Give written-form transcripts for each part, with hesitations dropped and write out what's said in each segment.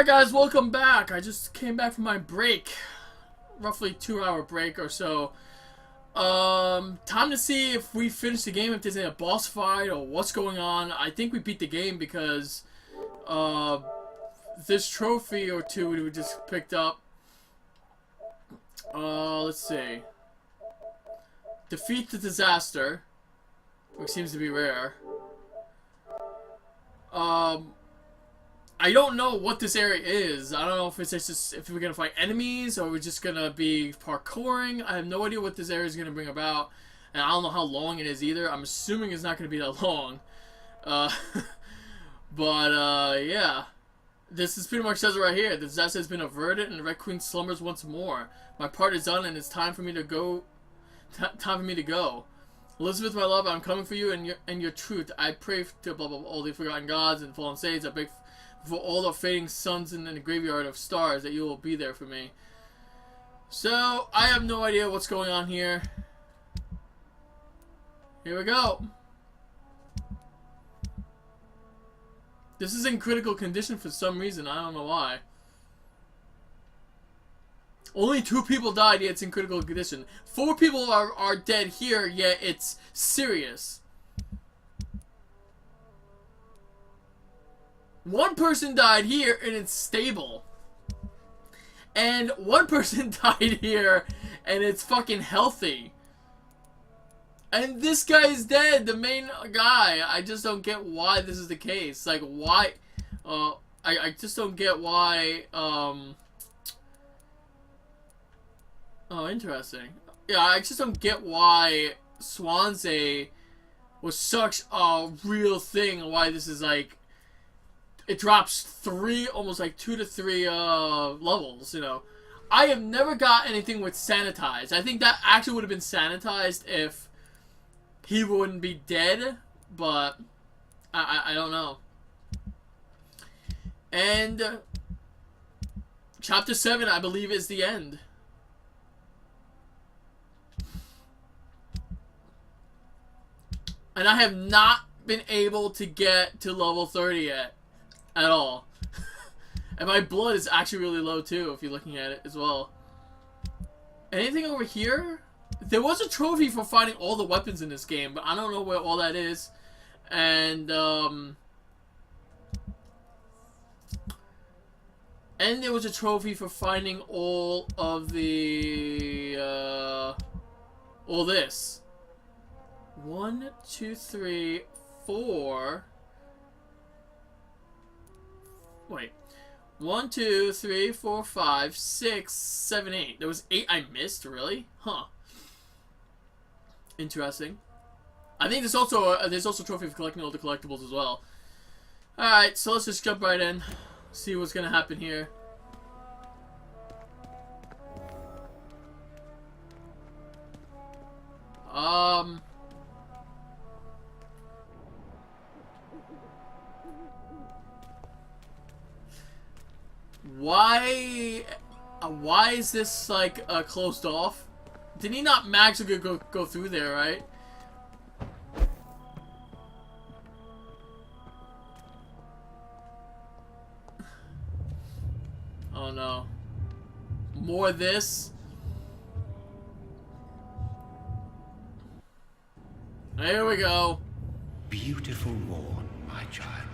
Alright guys, welcome back. I just came back from my break. Roughly 2-hour break or so. Time to see if we finish the game, if there's a boss fight or what's going on. I think we beat the game because this trophy or two we just picked up. Let's see. Defeat the disaster, which seems to be rare. I don't know what this area is. I don't know if it's just if we're gonna fight enemies or we're just gonna be parkouring. I have no idea what this area is gonna bring about, and I don't know how long it is either. I'm assuming it's not gonna be that long. Yeah. This is pretty much says it right here. The disaster has been averted, and the Red Queen slumbers once more. My part is done, and it's time for me to go. Time for me to go. Elizabeth, my love, I'm coming for you and your truth. I pray to blah blah blah, all the forgotten gods and fallen saints. I beg for all the fading suns in the graveyard of stars that you will be there for me. So I have no idea what's going on here. Here we go. This is in critical condition for some reason. I don't know why. Only 2 people died, yet it's in critical condition. 4 people are dead here, yet it's serious. 1 person died here, and it's stable. And 1 person died here, and it's fucking healthy. And this guy is dead, the main guy. I just don't get why this is the case. Like, why... I just don't get why, Oh, interesting. Yeah, I just don't get why Swansea was such a real thing, and why this is like... It drops 3, almost like 2 to 3 levels, you know. I have never got anything with sanitized. I think that actually would have been sanitized if he wouldn't be dead, but I don't know. And chapter 7, I believe, is the end. And I have not been able to get to level 30 yet. At all. And my blood is actually really low too, if you're looking at it as well. Anything over here? There was a trophy for finding all the weapons in this game, but I don't know where all that is. And there was a trophy for finding all of the all this. 1, 2, 3, 4. Wait. 1, 2, 3, 4, 5, 6, 7, 8. There was 8 I missed, really? Huh. Interesting. I think there's also a trophy for collecting all the collectibles as well. Alright, so let's just jump right in. See what's gonna happen here. Why is this like closed off? Did he not magically go through there, right? Oh no. More of this? Here we go. Beautiful morn, my child.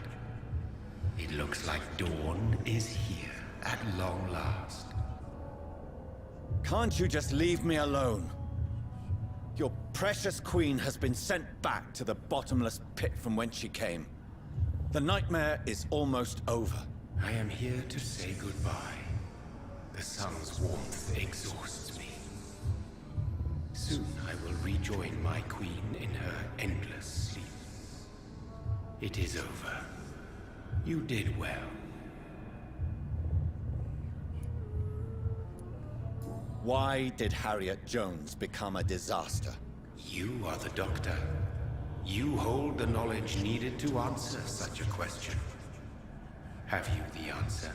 It looks like dawn is here at long last. Can't you just leave me alone? Your precious queen has been sent back to the bottomless pit from whence she came. The nightmare is almost over. I am here to say goodbye. The sun's warmth exhausts me. Soon I will rejoin my queen in her endless sleep. It is over. You did well. Why did Harriet Jones become a disaster? You are the doctor. You hold the knowledge needed to answer such a question. Have you the answer?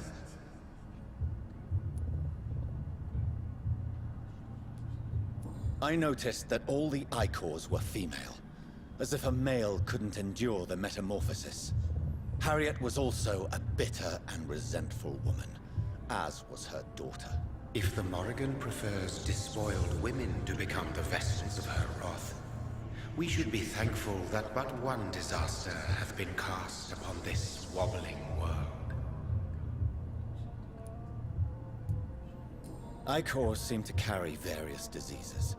I noticed that all the Icors were female, as if a male couldn't endure the metamorphosis. Harriet was also a bitter and resentful woman, as was her daughter. If the Morrigan prefers despoiled women to become the vessels of her wrath, we should be thankful that but one disaster hath been cast upon this wobbling world. Icors seem to carry various diseases.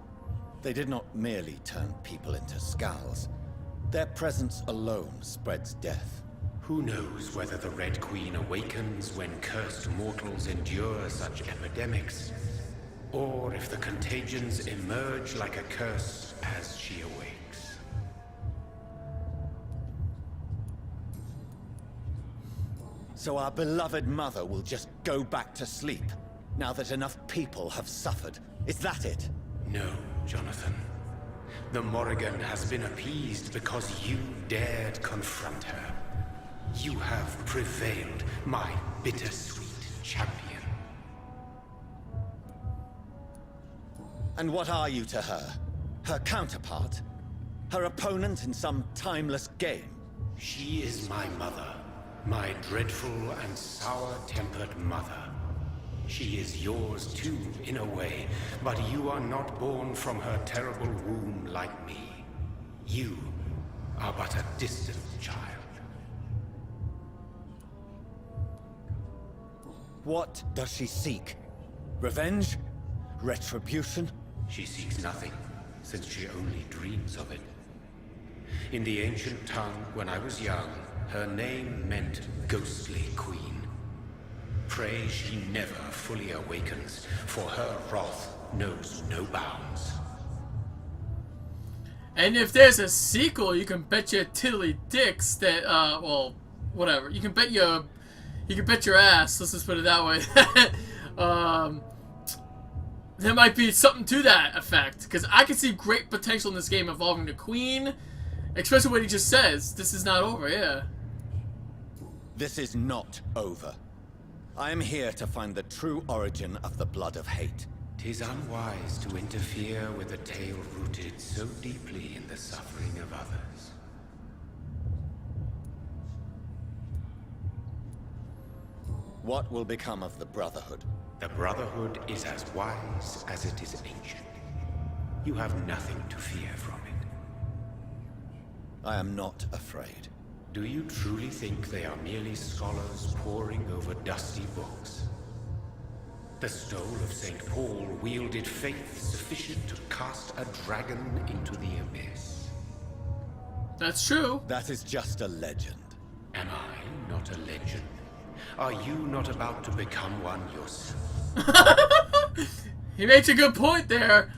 They did not merely turn people into skulls. Their presence alone spreads death. Who knows whether the Red Queen awakens when cursed mortals endure such epidemics, or if the contagions emerge like a curse as she awakes. So our beloved mother will just go back to sleep, now that enough people have suffered. Is that it? No, Jonathan. The Morrigan has been appeased because you dared confront her. You have prevailed, my bittersweet champion. And what are you to her? Her counterpart? Her opponent in some timeless game? She is my mother, my dreadful and sour-tempered mother. She is yours too, in a way, but you are not born from her terrible womb like me. You are but a distant child. What does she seek? Revenge? Retribution? She seeks nothing, since she only dreams of it. In the ancient tongue, when I was young, her name meant Ghostly Queen. Pray she never fully awakens, for her wrath knows no bounds. And if there's a sequel, you can bet your tiddly dicks that, well, whatever. You can bet your ass, let's just put it that way. There might be something to that effect, because I can see great potential in this game involving the Queen, especially what he just says. This is not over, yeah. This is not over. I am here to find the true origin of the blood of hate. 'Tis unwise to interfere with a tale rooted so deeply in the suffering of others. What will become of the Brotherhood? The Brotherhood is as wise as it is ancient. You have nothing to fear from it. I am not afraid. Do you truly think they are merely scholars poring over dusty books? The stole of St. Paul wielded faith sufficient to cast a dragon into the abyss. That's true. That is just a legend. Am I not a legend? Are you not about to become one yourself? He makes a good point there.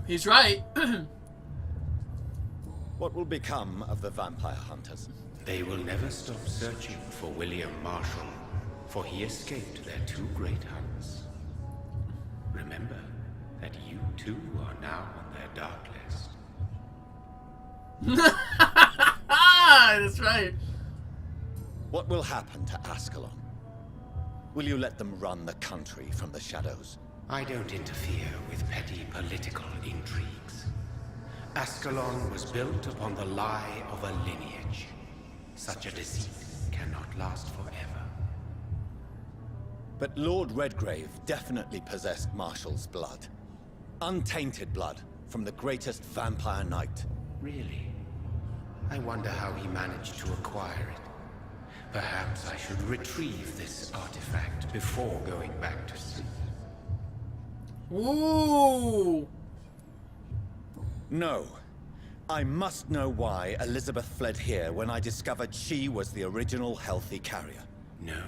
He's right. What will become of the vampire hunters? They will never stop searching for William Marshall, for he escaped their two great hunts. Remember that you too are now on their dark list. That's right. What will happen to Ascalon? Will you let them run the country from the shadows? I don't interfere with petty political intrigues. Ascalon was built upon the lie of a lineage. Such a deceit cannot last forever. But Lord Redgrave definitely possessed Marshall's blood. Untainted blood from the greatest vampire knight. Really? I wonder how he managed to acquire it. Perhaps I should retrieve this artifact before going back to sleep. Ooh. No. I must know why Elizabeth fled here when I discovered she was the original healthy carrier. No,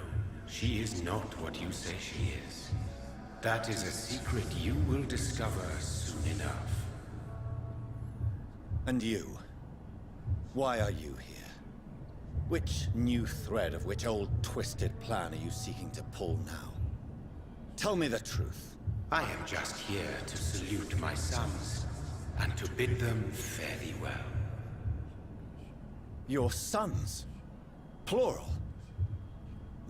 she is not what you say she is. That is a secret you will discover soon enough. And you? Why are you here? Which new thread of which old twisted plan are you seeking to pull now? Tell me the truth. I am just here to salute my sons, and to bid them fare thee well. Your sons? Plural?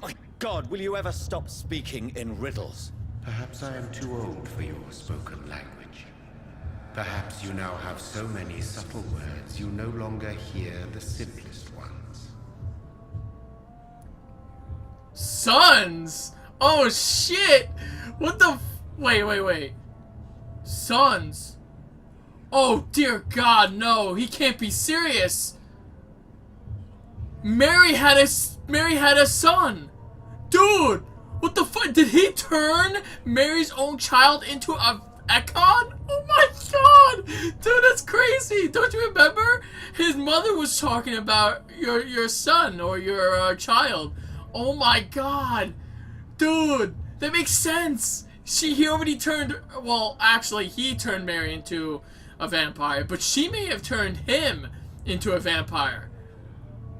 My God, will you ever stop speaking in riddles? Perhaps I am too old for your spoken language. Perhaps you now have so many subtle words you no longer hear the simplest ones. Sons? Oh shit! What the wait. Sons? Oh dear God, no, he can't be serious. Mary had a son. Dude, what the fuck? Did he turn Mary's own child into a Ekon? Oh my God, dude, that's crazy. Don't you remember? His mother was talking about your son or your child. Oh my God, dude, that makes sense. He already turned. Well, actually, he turned Mary into a vampire, but she may have turned him into a vampire.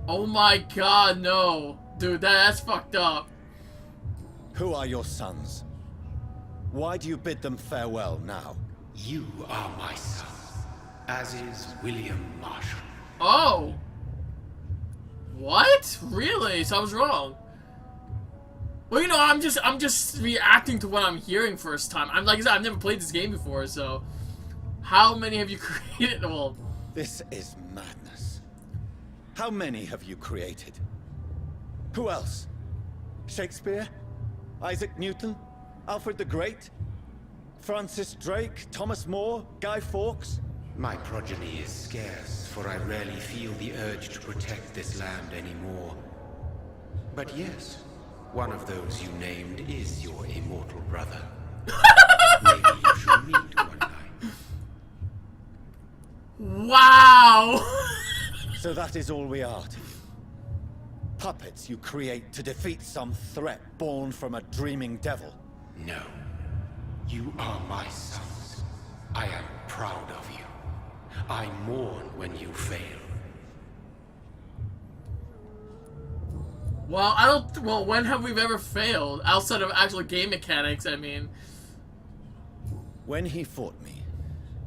Oh my God, no, dude, that's fucked up. Who are your sons? Why do you bid them farewell now? You are my son, as is William Marshall. Oh. What? Really? So I was wrong. Well, you know, I'm just reacting to what I'm hearing first time. I'm like I said, I've never played this game before, so how many have you created? Well, This is madness. How many have you created? Who else? Shakespeare? Isaac Newton? Alfred the Great? Francis Drake? Thomas More? Guy Fawkes? My progeny is scarce, for I rarely feel the urge to protect this land anymore. But yes, one of those you named is your immortal brother. Maybe you shall meet one night. wow. So that is all we are to you. Puppets you create to defeat some threat born from a dreaming devil. No. You are my sons. I am proud of you. I mourn when you fail. Well, when have we ever failed? Outside of actual game mechanics, I mean. When he fought me,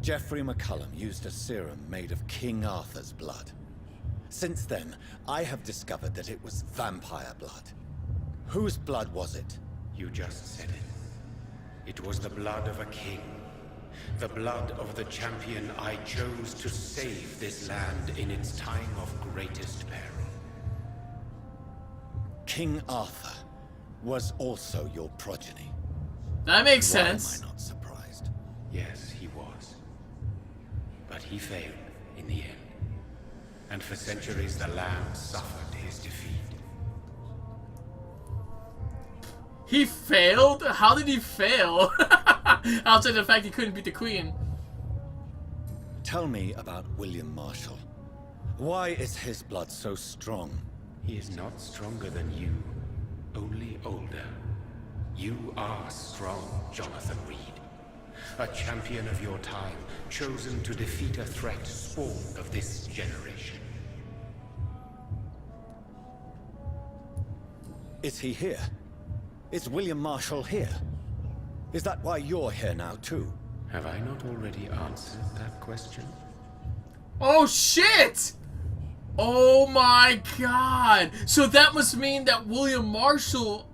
Geoffrey McCullum used a serum made of King Arthur's blood. Since then, I have discovered that it was vampire blood. Whose blood was it? You just said it. It was the blood of a king. The blood of the champion I chose to save this land in its time of greatest peril. King Arthur was also your progeny. That makes Why sense. am I not surprised? Yes, he was. But he failed in the end. And for centuries the land suffered his defeat. He failed? How did he fail? Outside the fact he couldn't beat the queen. Tell me about William Marshall. Why is his blood so strong? He is not stronger than you, only older. You are strong, Jonathan Reed. A champion of your time, chosen to defeat a threat spawned of this generation. Is he here? Is William Marshall here? Is that why you're here now, too? Have I not already answered that question? Oh shit! Oh my God! So that must mean that William Marshall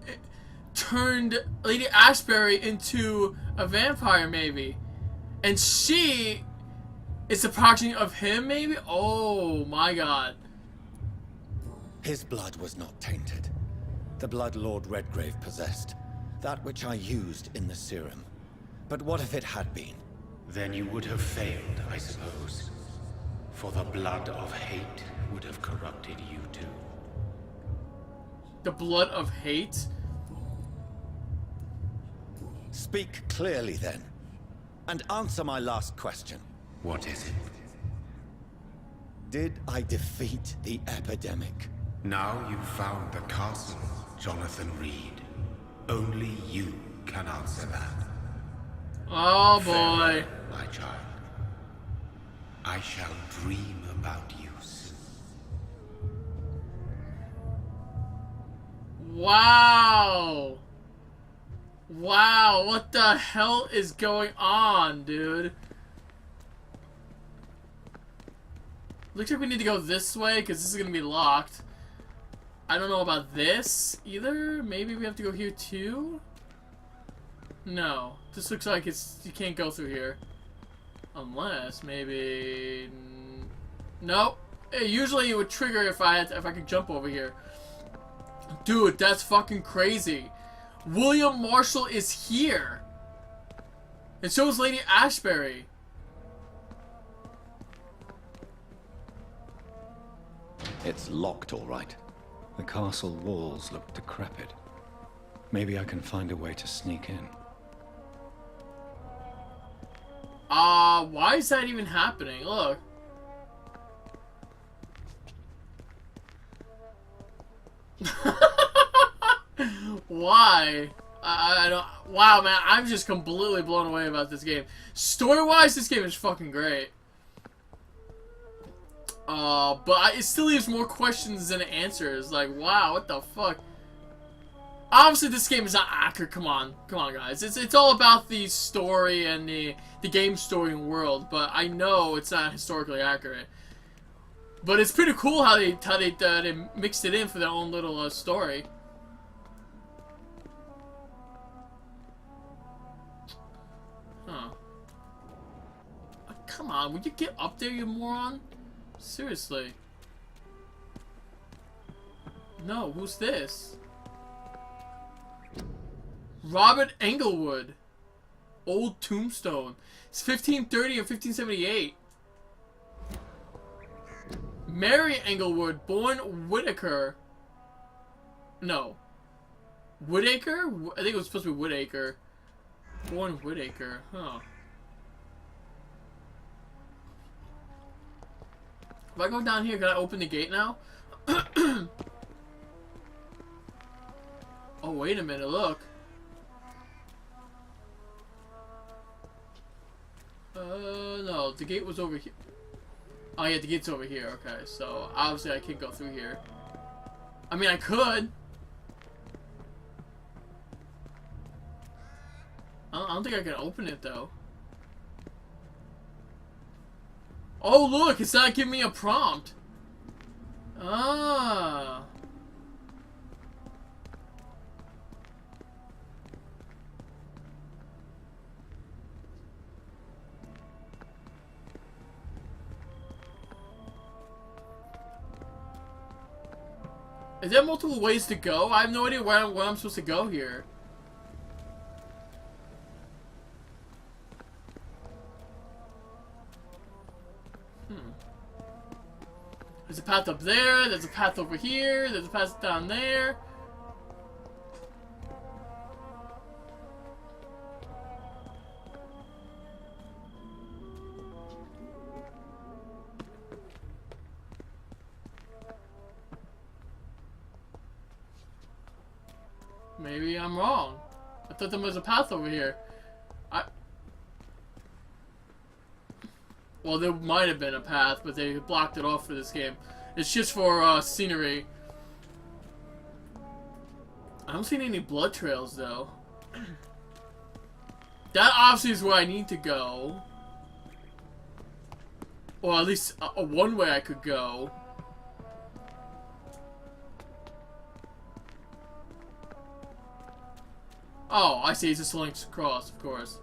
turned Lady Ashbury into a vampire, maybe. And she is the progeny of him, maybe? Oh my God. His blood was not tainted. The blood Lord Redgrave possessed. That which I used in the serum. But what if it had been? Then you would have failed, I suppose. For the blood of hate would have corrupted you too. The blood of hate? Speak clearly then. And answer my last question. What is it? Did I defeat the epidemic? Now you've found the castle, Jonathan Reed. Only you can answer that. Oh boy. Farewell, my child. I shall dream about you soon. Wow. Wow, what the hell is going on, dude? Looks like we need to go this way, because this is going to be locked. I don't know about this, either. Maybe we have to go here, too? No. This looks like you can't go through here. Unless maybe no. Usually it would trigger if I could jump over here. Dude, that's fucking crazy. William Marshall is here. And so is Lady Ashbury. It's locked, all right. The castle walls look decrepit. Maybe I can find a way to sneak in. Why is that even happening? Look. Why? I don't. Wow, man, I'm just completely blown away about this game. Story-wise, this game is fucking great. But it still leaves more questions than answers. Like, wow, what the fuck? Obviously, this game is not accurate. Come on, guys. It's all about the story and the game story and world. But I know it's not historically accurate. But it's pretty cool how they mixed it in for their own little story. Huh. Come on, would you get up there, you moron? Seriously. No, who's this? Robert Englewood. Old tombstone. It's 1530 or 1578. Mary Englewood, born Whitaker. No. Whitaker? I think it was supposed to be Whitaker. Born Whitaker, huh. If I go down here, can I open the gate now? Oh, wait a minute, look. No, the gate was over here. Oh, yeah, the gate's over here, okay. So, obviously I can't go through here. I mean, I could. I don't think I can open it, though. Oh, look, it's not giving me a prompt. Ah. Is there multiple ways to go? I have no idea where I'm supposed to go here. There's a path up there, there's a path over here, there's a path down there. Maybe I'm wrong. I thought there was a path over here. Well, there might have been a path, but they blocked it off for this game. It's just for scenery. I don't see any blood trails, though. That obviously is where I need to go. Or at least one way I could go. Oh, I see. It's just links across, of course.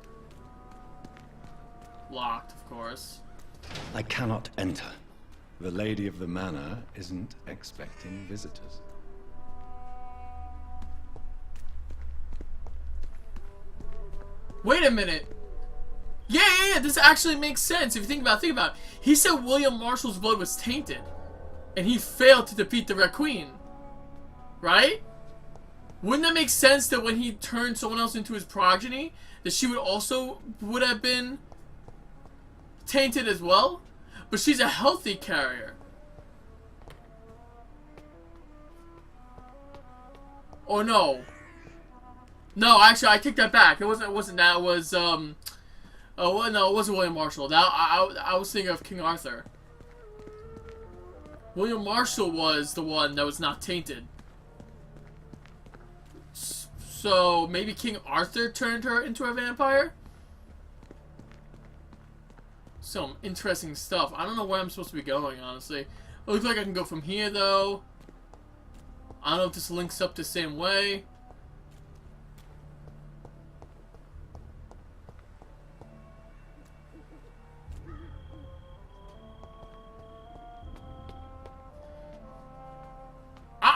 Locked, of course. I cannot enter. The lady of the manor isn't expecting visitors. Wait a minute. Yeah, this actually makes sense if you think about it. He said William Marshall's blood was tainted. And he failed to defeat the Red Queen. Right? Wouldn't that make sense that when he turned someone else into his progeny, that she would have been tainted as well? But she's a healthy carrier. Or no. No, actually, I take that back. It wasn't that. It was, oh, no, it wasn't William Marshall. That, I was thinking of King Arthur. William Marshall was the one that was not tainted. So, maybe King Arthur turned her into a vampire? Some interesting stuff. I don't know where I'm supposed to be going, honestly. It looks like I can go from here, though. I don't know if this links up the same way.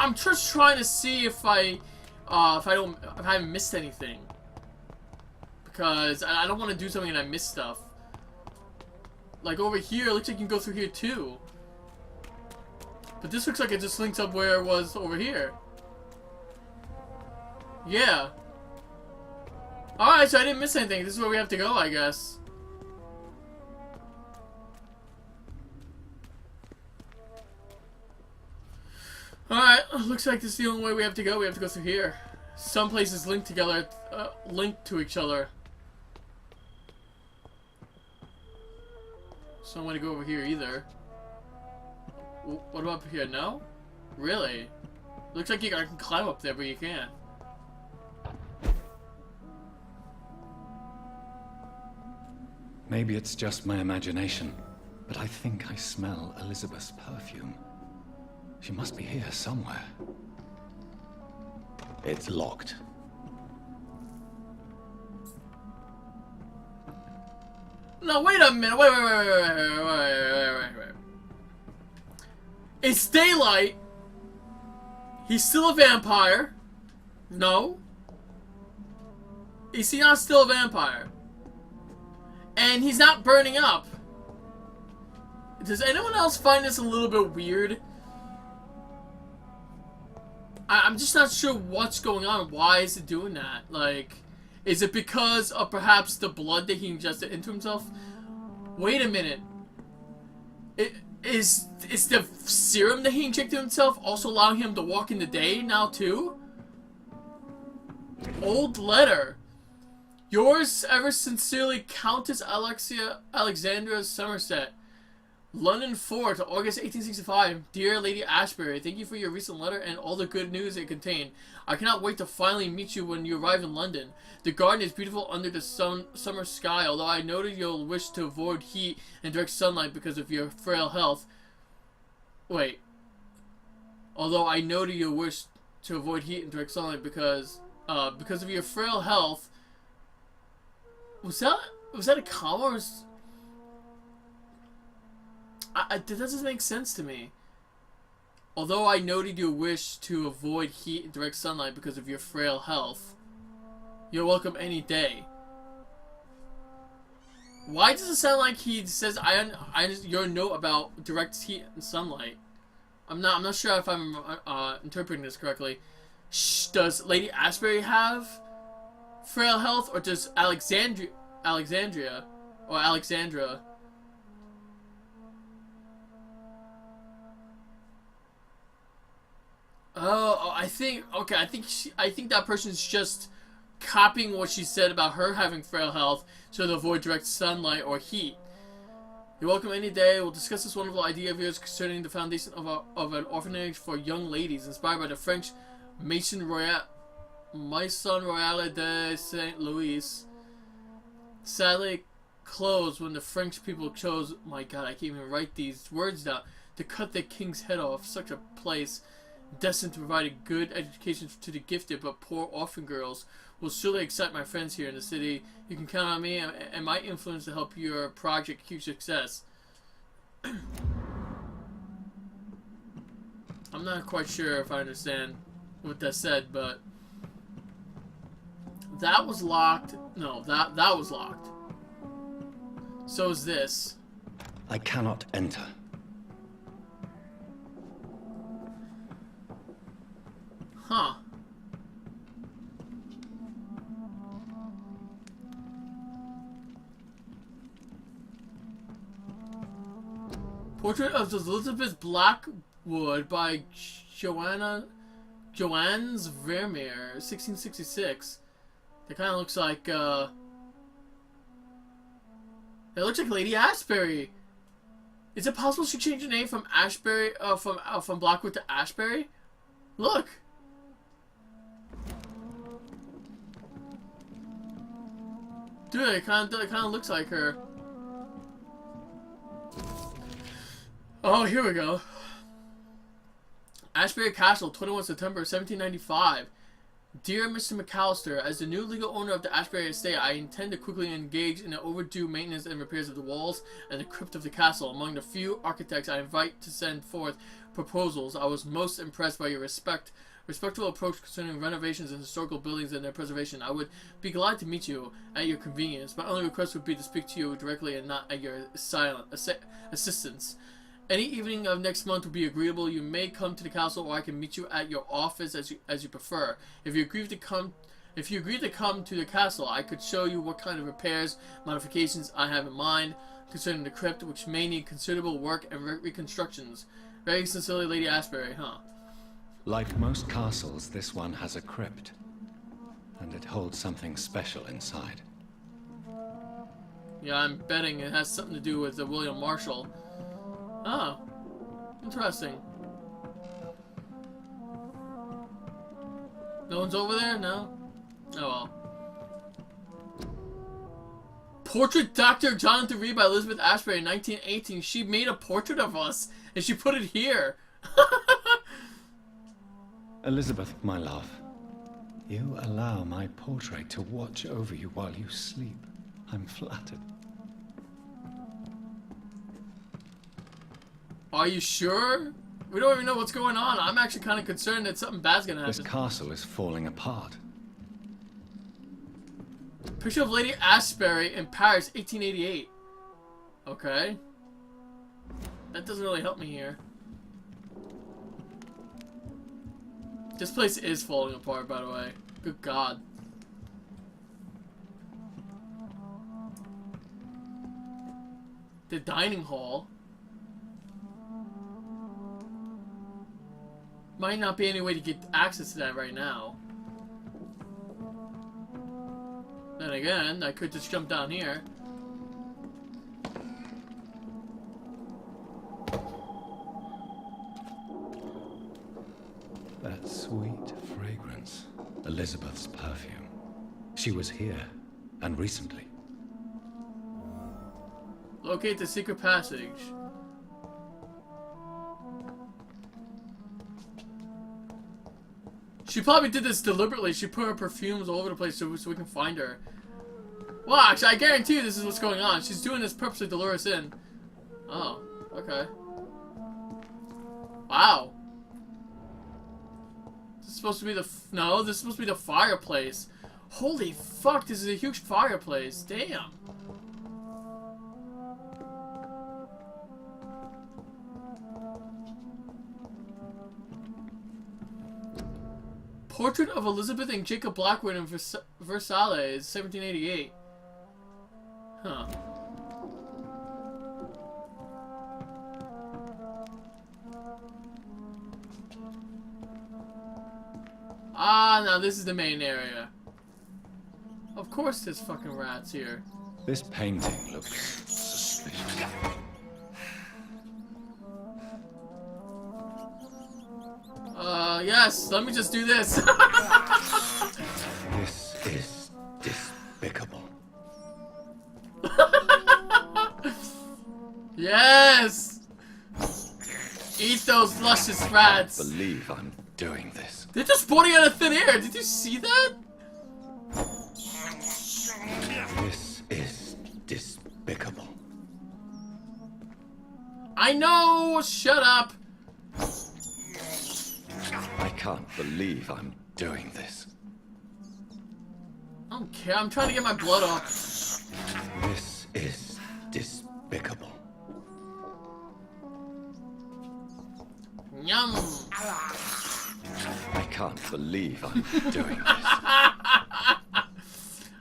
I'm just trying to see if I haven't missed anything. Because I don't want to do something and I miss stuff. Like over here, it looks like you can go through here too. But this looks like it just links up where it was over here. Yeah. Alright, so I didn't miss anything. This is where we have to go, I guess. Alright, looks like this is the only way we have to go. We have to go through here. Some places linked together, linked to each other. So I'm gonna go over here either. What about up here? No? Really? Looks like I can climb up there, but you can't. Maybe it's just my imagination, but I think I smell Elizabeth's perfume. She must be here somewhere. It's locked. No, wait a minute. Wait. It's daylight. He's still a vampire. No. Is he not still a vampire? And he's not burning up. Does anyone else find this a little bit weird? I'm just not sure what's going on. Why is it doing that? Like, is it because of perhaps the blood that he ingested into himself? Wait a minute. Is the serum that he injected himself also allowing him to walk in the day now too? Old letter. Yours ever sincerely, Countess Alexandra Somerset. London 4 to August 1865. Dear Lady Ashbury, thank you for your recent letter and all the good news it contained. I cannot wait to finally meet you when you arrive in London. The garden is beautiful under the summer sky, although I know that you'll wish to avoid heat and direct sunlight because of your frail health. Wait. Although I know that you'll wish to avoid heat and direct sunlight because of your frail health. Was that a comma or that doesn't make sense to me. Although I noted your wish to avoid heat and direct sunlight because of your frail health, you're welcome any day. Why does it sound like he says your note about direct heat and sunlight? I'm not sure if I'm interpreting this correctly. Does Lady Ashbury have frail health, or does Alexandra? Oh, I think that person's just copying what she said about her having frail health so to avoid direct sunlight or heat. You're welcome any day. We'll discuss this wonderful idea of yours concerning the foundation of an orphanage for young ladies inspired by the French Maison Royale de Saint Louis. Sadly closed when the French people chose, my God, I can't even write these words down, to cut the king's head off. Such a place, destined to provide a good education to the gifted but poor orphan girls, will surely accept my friends here in the city. You can count on me and my influence to help your project huge success. I'm not quite sure if I understand what that said, but that was locked. No, that was locked. So is this. I cannot enter. Huh. Portrait of Elizabeth Blackwood by Johannes Vermeer, 1666. That kind of looks like, it looks like Lady Ashbury. Is it possible she changed her name from Ashbury, from Blackwood to Ashbury? Look. Dude, it kind of looks like her. Oh, here we go. Ashbury Castle, 21 September 1795. Dear Mr. McAllister, as the new legal owner of the Ashbury estate, I intend to quickly engage in the overdue maintenance and repairs of the walls and the crypt of the castle. Among the few architects I invite to send forth proposals, I was most impressed by your respectful approach concerning renovations and historical buildings and their preservation. I would be glad to meet you at your convenience. My only request would be to speak to you directly and not at your silent assistance. Any evening of next month would be agreeable. You may come to the castle, or I can meet you at your office as you prefer. If you agree to come to the castle, I could show you what kind of repairs, modifications I have in mind concerning the crypt, which may need considerable work and reconstructions. Very sincerely, Lady Ashbury. Like most castles, this one has a crypt, and it holds something special inside. Yeah, I'm betting it has something to do with William Marshall. Oh, interesting. No one's over there? No? Oh well. Portrait Dr. Jonathan Reed by Elizabeth Ashbury in 1918. She made a portrait of us, and she put it here. Elizabeth, my love, you allow my portrait to watch over you while you sleep. I'm flattered. Are you sure? We don't even know what's going on. I'm actually kind of concerned that something bad's gonna happen. This castle is falling apart. Picture of Lady Ashbury in Paris, 1888. Okay. That doesn't really help me here. This place is falling apart, by the way. Good God. The dining hall. Might not be any way to get access to that right now. Then again, I could just jump down here. That sweet fragrance. Elizabeth's perfume. She was here, and recently. Locate the secret passage. She probably did this deliberately. She put her perfumes all over the place so we can find her. Well, actually, I guarantee you this is what's going on. She's doing this purposely to lure us in. Oh, okay. Wow. This is supposed to be the... No, this is supposed to be the fireplace. Holy fuck, this is a huge fireplace. Damn. Portrait of Elizabeth and Jacob Blackwood in Versailles, 1788. Huh. Ah, now this is the main area. Of course there's fucking rats here. This painting looks suspicious. Yes, let me just do this. This is despicable. Yes! Eat those luscious rats. I can't believe I'm doing this. They're just spawning out of thin air. Did you see that? This is despicable. I know! Shut up! I can't believe I'm doing this. I don't care. I'm trying to get my blood off. This is despicable. Yum! I can't believe I'm doing this.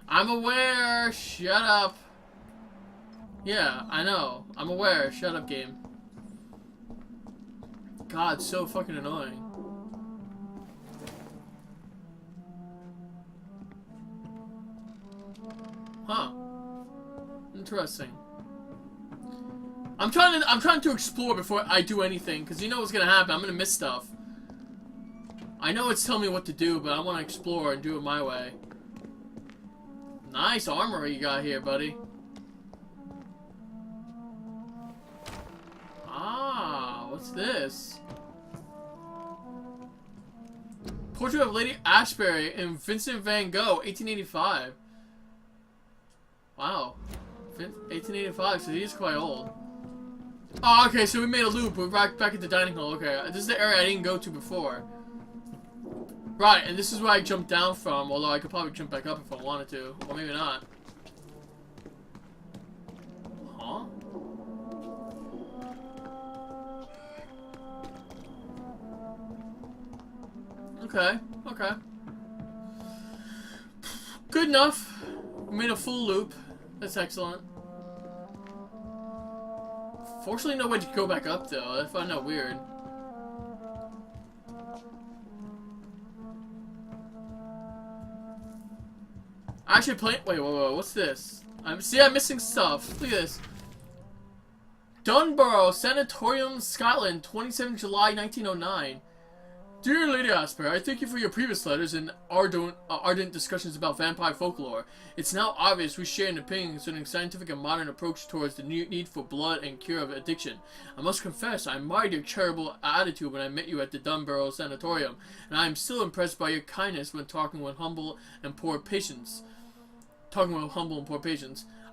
I'm aware. Shut up. Yeah, I know. I'm aware. Shut up, game. God, so fucking annoying. Huh. Interesting. I'm trying to explore before I do anything, because you know what's gonna happen. I'm gonna miss stuff. I know it's telling me what to do, but I want to explore and do it my way. Nice armor you got here, buddy. Ah, what's this? Portrait of Lady Ashbury and Vincent van Gogh, 1885. Wow. 1885, so he is quite old. Oh, okay, so we made a loop. We're back at the dining hall. Okay, this is the area I didn't go to before. Right, and this is where I jumped down from, although I could probably jump back up if I wanted to. Or maybe not. Huh? Okay, okay. Good enough. We made a full loop. That's excellent. Fortunately, no way to go back up, though. I find that weird. I actually play. Wait, whoa, what's this? I'm missing stuff. Look at this. Dunborough Sanatorium, Scotland, 27 July 1909. Dear Lady Ashbury, I thank you for your previous letters and ardent discussions about vampire folklore. It's now obvious we share an opinion concerning scientific and modern approach towards the need for blood and cure of addiction. I must confess, I admired your charitable attitude when I met you at the Dunborough Sanatorium, and I am still impressed by your kindness when talking with humble and poor patients. I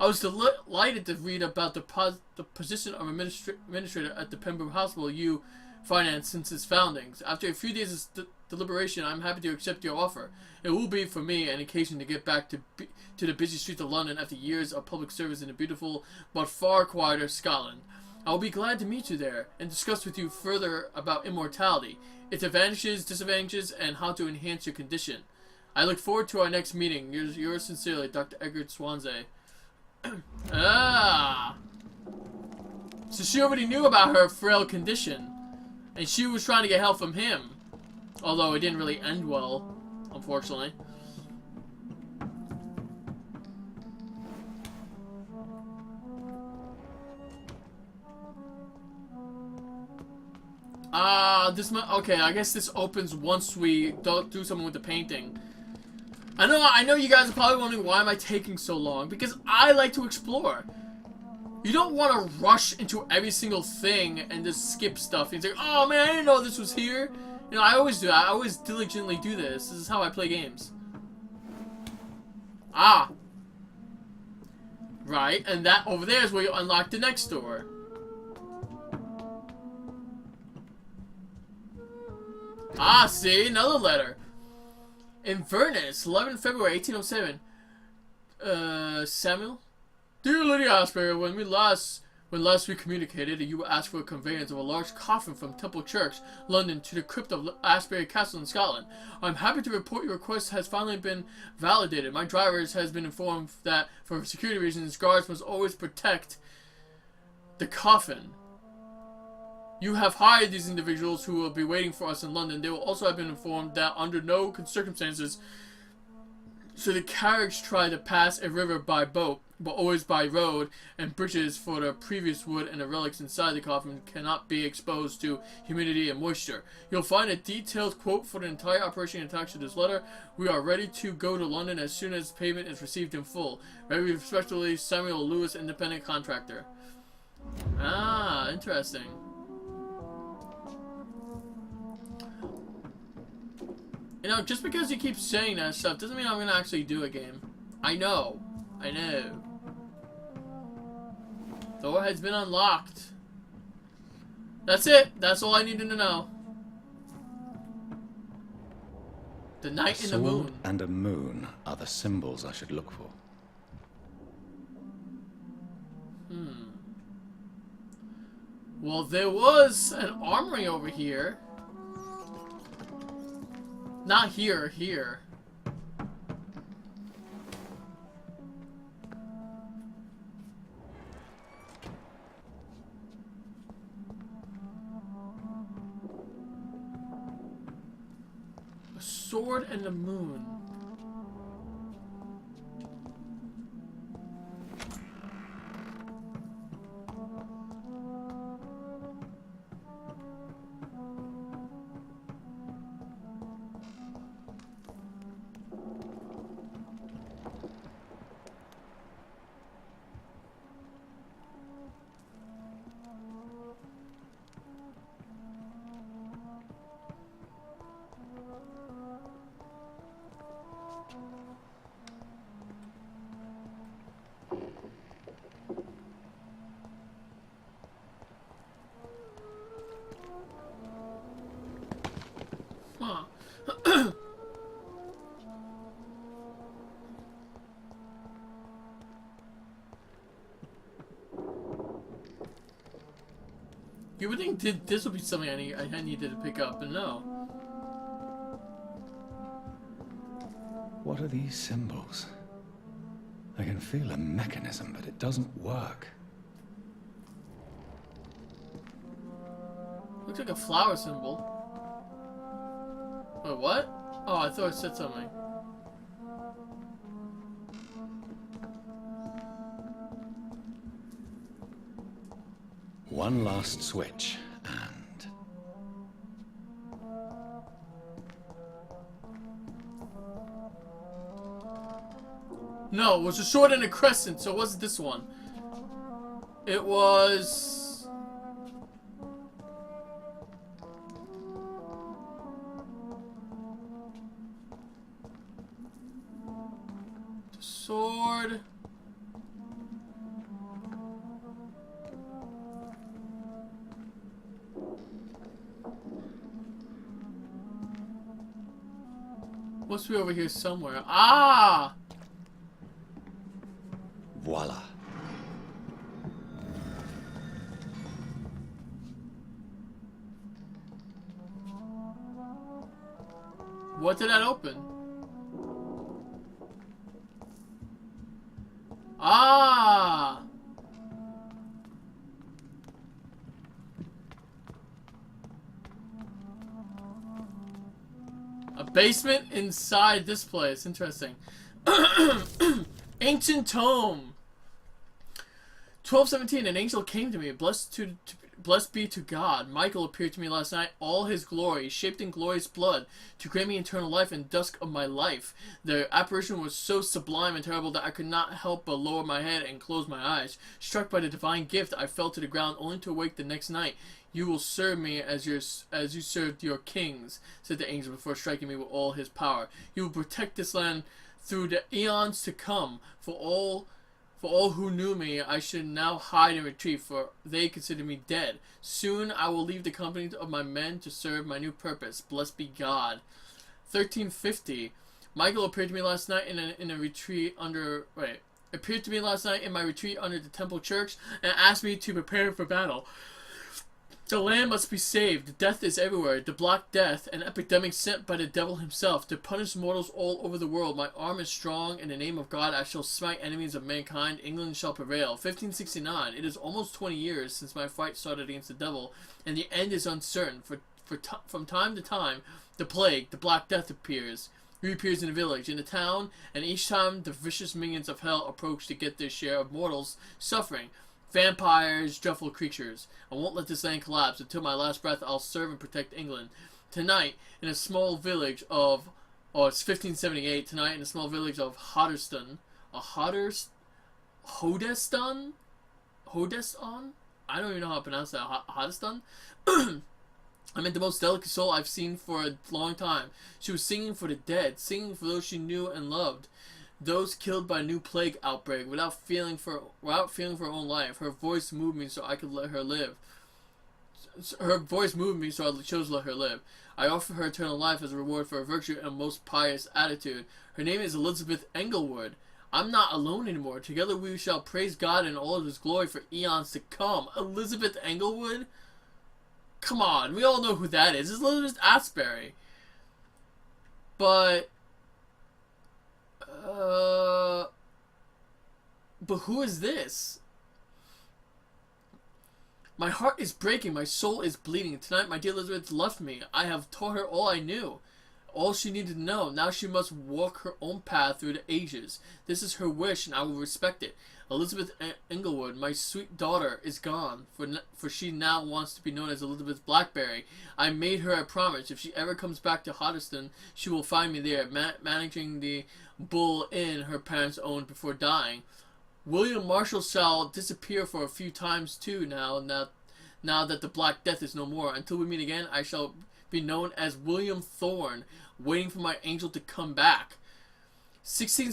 was delighted to read about the position of administrator at the Pembroke Hospital you financed since its foundings. After a few days of deliberation, I'm happy to accept your offer. It will be for me an occasion to get back to the busy streets of London after years of public service in the beautiful but far quieter Scotland. I will be glad to meet you there and discuss with you further about immortality, its advantages, disadvantages, and how to enhance your condition. I look forward to our next meeting. Yours sincerely, Dr. Egbert Swansea. Ah! So she already knew about her frail condition. And she was trying to get help from him. Although it didn't really end well, unfortunately. Okay, I guess this opens once we do something with the painting. I know you guys are probably wondering why am I taking so long. Because I like to explore. You don't want to rush into every single thing and just skip stuff. And it's like, oh man, I didn't know this was here. You know, I always do that. I always diligently do this. This is how I play games. Ah. Right, and that over there is where you unlock the next door. Ah, see? Another letter. Inverness, 11 February 1807. Samuel? Dear Lady Ashbury, when last we communicated, you asked for a conveyance of a large coffin from Temple Church, London, to the crypt of Ashbury Castle in Scotland. I'm happy to report your request has finally been validated. My driver has been informed that, for security reasons, guards must always protect the coffin. You have hired these individuals who will be waiting for us in London. They will also have been informed that under no circumstances should the carriage try to pass a river by boat, but always by road, and bridges for the previous wood and the relics inside the coffin cannot be exposed to humidity and moisture. You'll find a detailed quote for the entire operation attached to this letter. We are ready to go to London as soon as payment is received in full. Very respectfully, Samuel Lewis, independent contractor. Ah, interesting. You know, just because you keep saying that stuff doesn't mean I'm gonna actually do a game. I know. Door has been unlocked. That's it. That's all I needed to know. The night and the moon. A sword and a moon are the symbols I should look for. Well, there was an armory over here. Not here, here. A sword and a moon. Huh. You would think this would be something I needed to pick up, but no. What are these symbols? I can feel a mechanism, but it doesn't work. Looks like a flower symbol. Wait, what? Oh, I thought it said something. One last switch, and... No, it was a sword and a crescent, so it wasn't this one. It was... the sword... must be over here somewhere. Ah! Voila. What did that open? Ah! A basement inside this place. Interesting. Ancient tome. 12:17. An angel came to me. Blessed be to God. Michael appeared to me last night, all his glory, shaped in glorious blood, to grant me eternal life in dusk of my life. The apparition was so sublime and terrible that I could not help but lower my head and close my eyes. Struck by the divine gift, I fell to the ground, only to awake the next night. You will serve me as you served your kings, said the angel before striking me with all his power. You will protect this land through the eons to come. For all who knew me, I should now hide and retreat, for they consider me dead. Soon I will leave the company of my men to serve my new purpose. Blessed be God. 1350. Michael appeared to me last night in a retreat under... Wait. Appeared to me last night in my retreat under the temple church and asked me to prepare for battle. The land must be saved. Death is everywhere. The Black Death, an epidemic sent by the devil himself to punish mortals all over the world. My arm is strong. In the name of God, I shall smite enemies of mankind. England shall prevail. 1569. It is almost 20 years since my fight started against the devil, and the end is uncertain. From time to time, the plague, the Black Death, appears. Reappears in the village, in the town, and each time the vicious minions of hell approach to get their share of mortals' suffering. Vampires, dreadful creatures. I won't let this land collapse. Until my last breath, I'll serve and protect England. Tonight, in a small village of... Oh, it's 1578. Tonight, in a small village of Hoddesdon. Hodeston? I don't even know how to pronounce that. Hoddesdon? I meant the most delicate soul I've seen for a long time. She was singing for the dead, singing for those she knew and loved. Those killed by a new plague outbreak, without feeling for her own life. Her voice moved me so I could let her live. Her voice moved me so I chose to let her live. I offer her eternal life as a reward for her virtue and most pious attitude. Her name is Elizabeth Englewood. I'm not alone anymore. Together we shall praise God in all of his glory for eons to come. Elizabeth Englewood? Come on, we all know who that is. It's Lady Ashbury. But who is this? My heart is breaking, my soul is bleeding. Tonight my dear Elizabeth left me. I have taught her all I knew, all she needed to know. Now she must walk her own path through the ages. This is her wish, and I will respect it. Elizabeth Englewood, my sweet daughter, is gone, for she now wants to be known as Elizabeth Blackberry. I made her a promise. If she ever comes back to Hoddesdon, she will find me there, managing the Bull Inn her parents owned before dying. William Marshall shall disappear for a few times too now that the Black Death is no more. Until we meet again, I shall be known as William Thorne, waiting for my angel to come back. 16...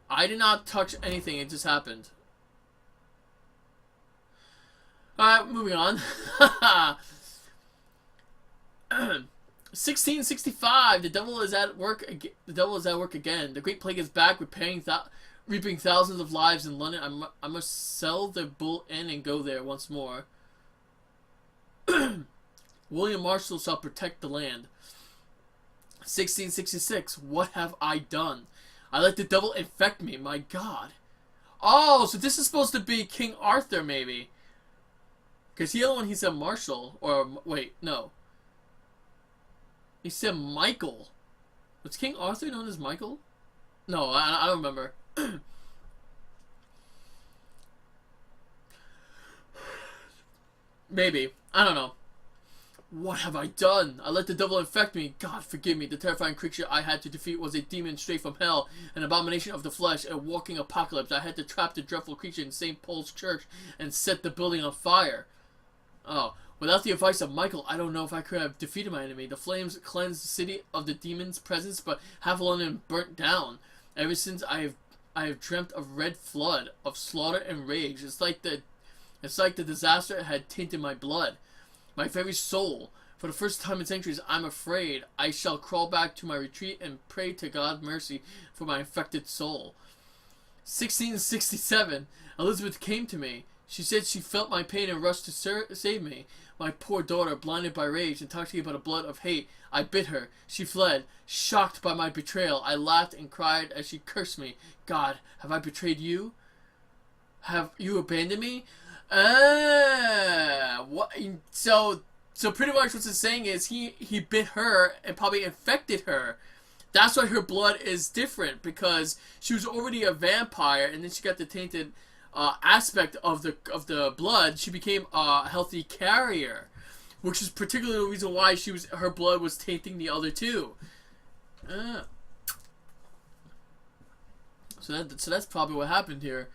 I did not touch anything, it just happened. Alright, moving on. 1665. The devil is at work. The devil is at work again. The Great Plague is back, reaping thousands of lives in London. I must sell the Bull Inn and go there once more. William Marshall shall protect the land. 1666. What have I done? I let the devil infect me. My God. Oh, so this is supposed to be King Arthur, maybe. Because the other one, he said Marshall. Or, wait, no. He said Michael. Was King Arthur known as Michael? No, I don't remember. Maybe. I don't know. What have I done? I let the devil infect me. God forgive me. The terrifying creature I had to defeat was a demon straight from hell, an abomination of the flesh, a walking apocalypse. I had to trap the dreadful creature in St. Paul's Church and set the building on fire. Oh, without the advice of Michael, I don't know if I could have defeated my enemy. The flames cleansed the city of the demon's presence, but half London burnt down. Ever since I have dreamt of red flood, of slaughter and rage. It's like the disaster had tainted my blood. My very soul. For the first time in centuries, I'm afraid. I shall crawl back to my retreat and pray to God mercy for my infected soul. 1667. Elizabeth came to me. She said she felt my pain and rushed to save me. My poor daughter, blinded by rage, intoxicated by the blood of hate. I bit her. She fled. Shocked by my betrayal, I laughed and cried as she cursed me. God, have I betrayed you? Have you abandoned me? What? So pretty much what it's saying is he bit her and probably infected her. That's why her blood is different, because she was already a vampire and then she got the tainted aspect of the blood. She became a healthy carrier, which is particularly the reason why her blood was tainting the other two. So that's probably what happened here.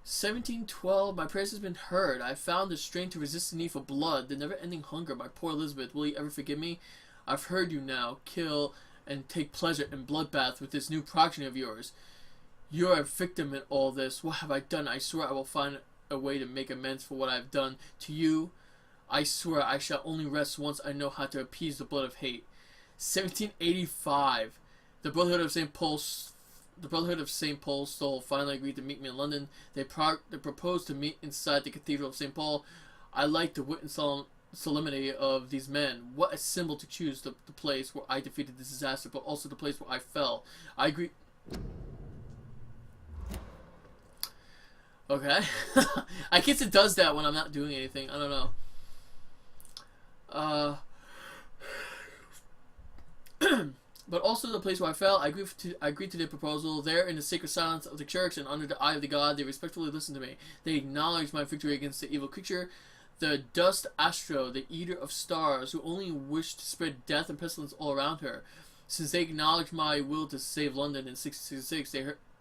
1712. My prayers has been heard. I found the strength to resist the need for blood, the never-ending hunger. My poor Elizabeth, will you ever forgive me? I've heard you now. Kill and take pleasure in bloodbath with this new progeny of yours. You're a victim in all this. What have I done? I swear I will find a way to make amends for what I've done to you. I swear I shall only rest once I know how to appease the blood of hate. 1785. The Brotherhood of St. Paul's Soul finally agreed to meet me in London. They proposed to meet inside the Cathedral of St. Paul. I like the wit and solemnity of these men. What a symbol to choose, the place where I defeated this disaster, but also the place where I fell. I agree. Okay. I guess it does that when I'm not doing anything. I don't know. But also the place where I fell. I agreed to their proposal. There, in the sacred silence of the church and under the eye of the god, they respectfully listened to me. They acknowledged my victory against the evil creature, the dust astro, the eater of stars, who only wished to spread death and pestilence all around her. Since they acknowledged my will to save London in 1666,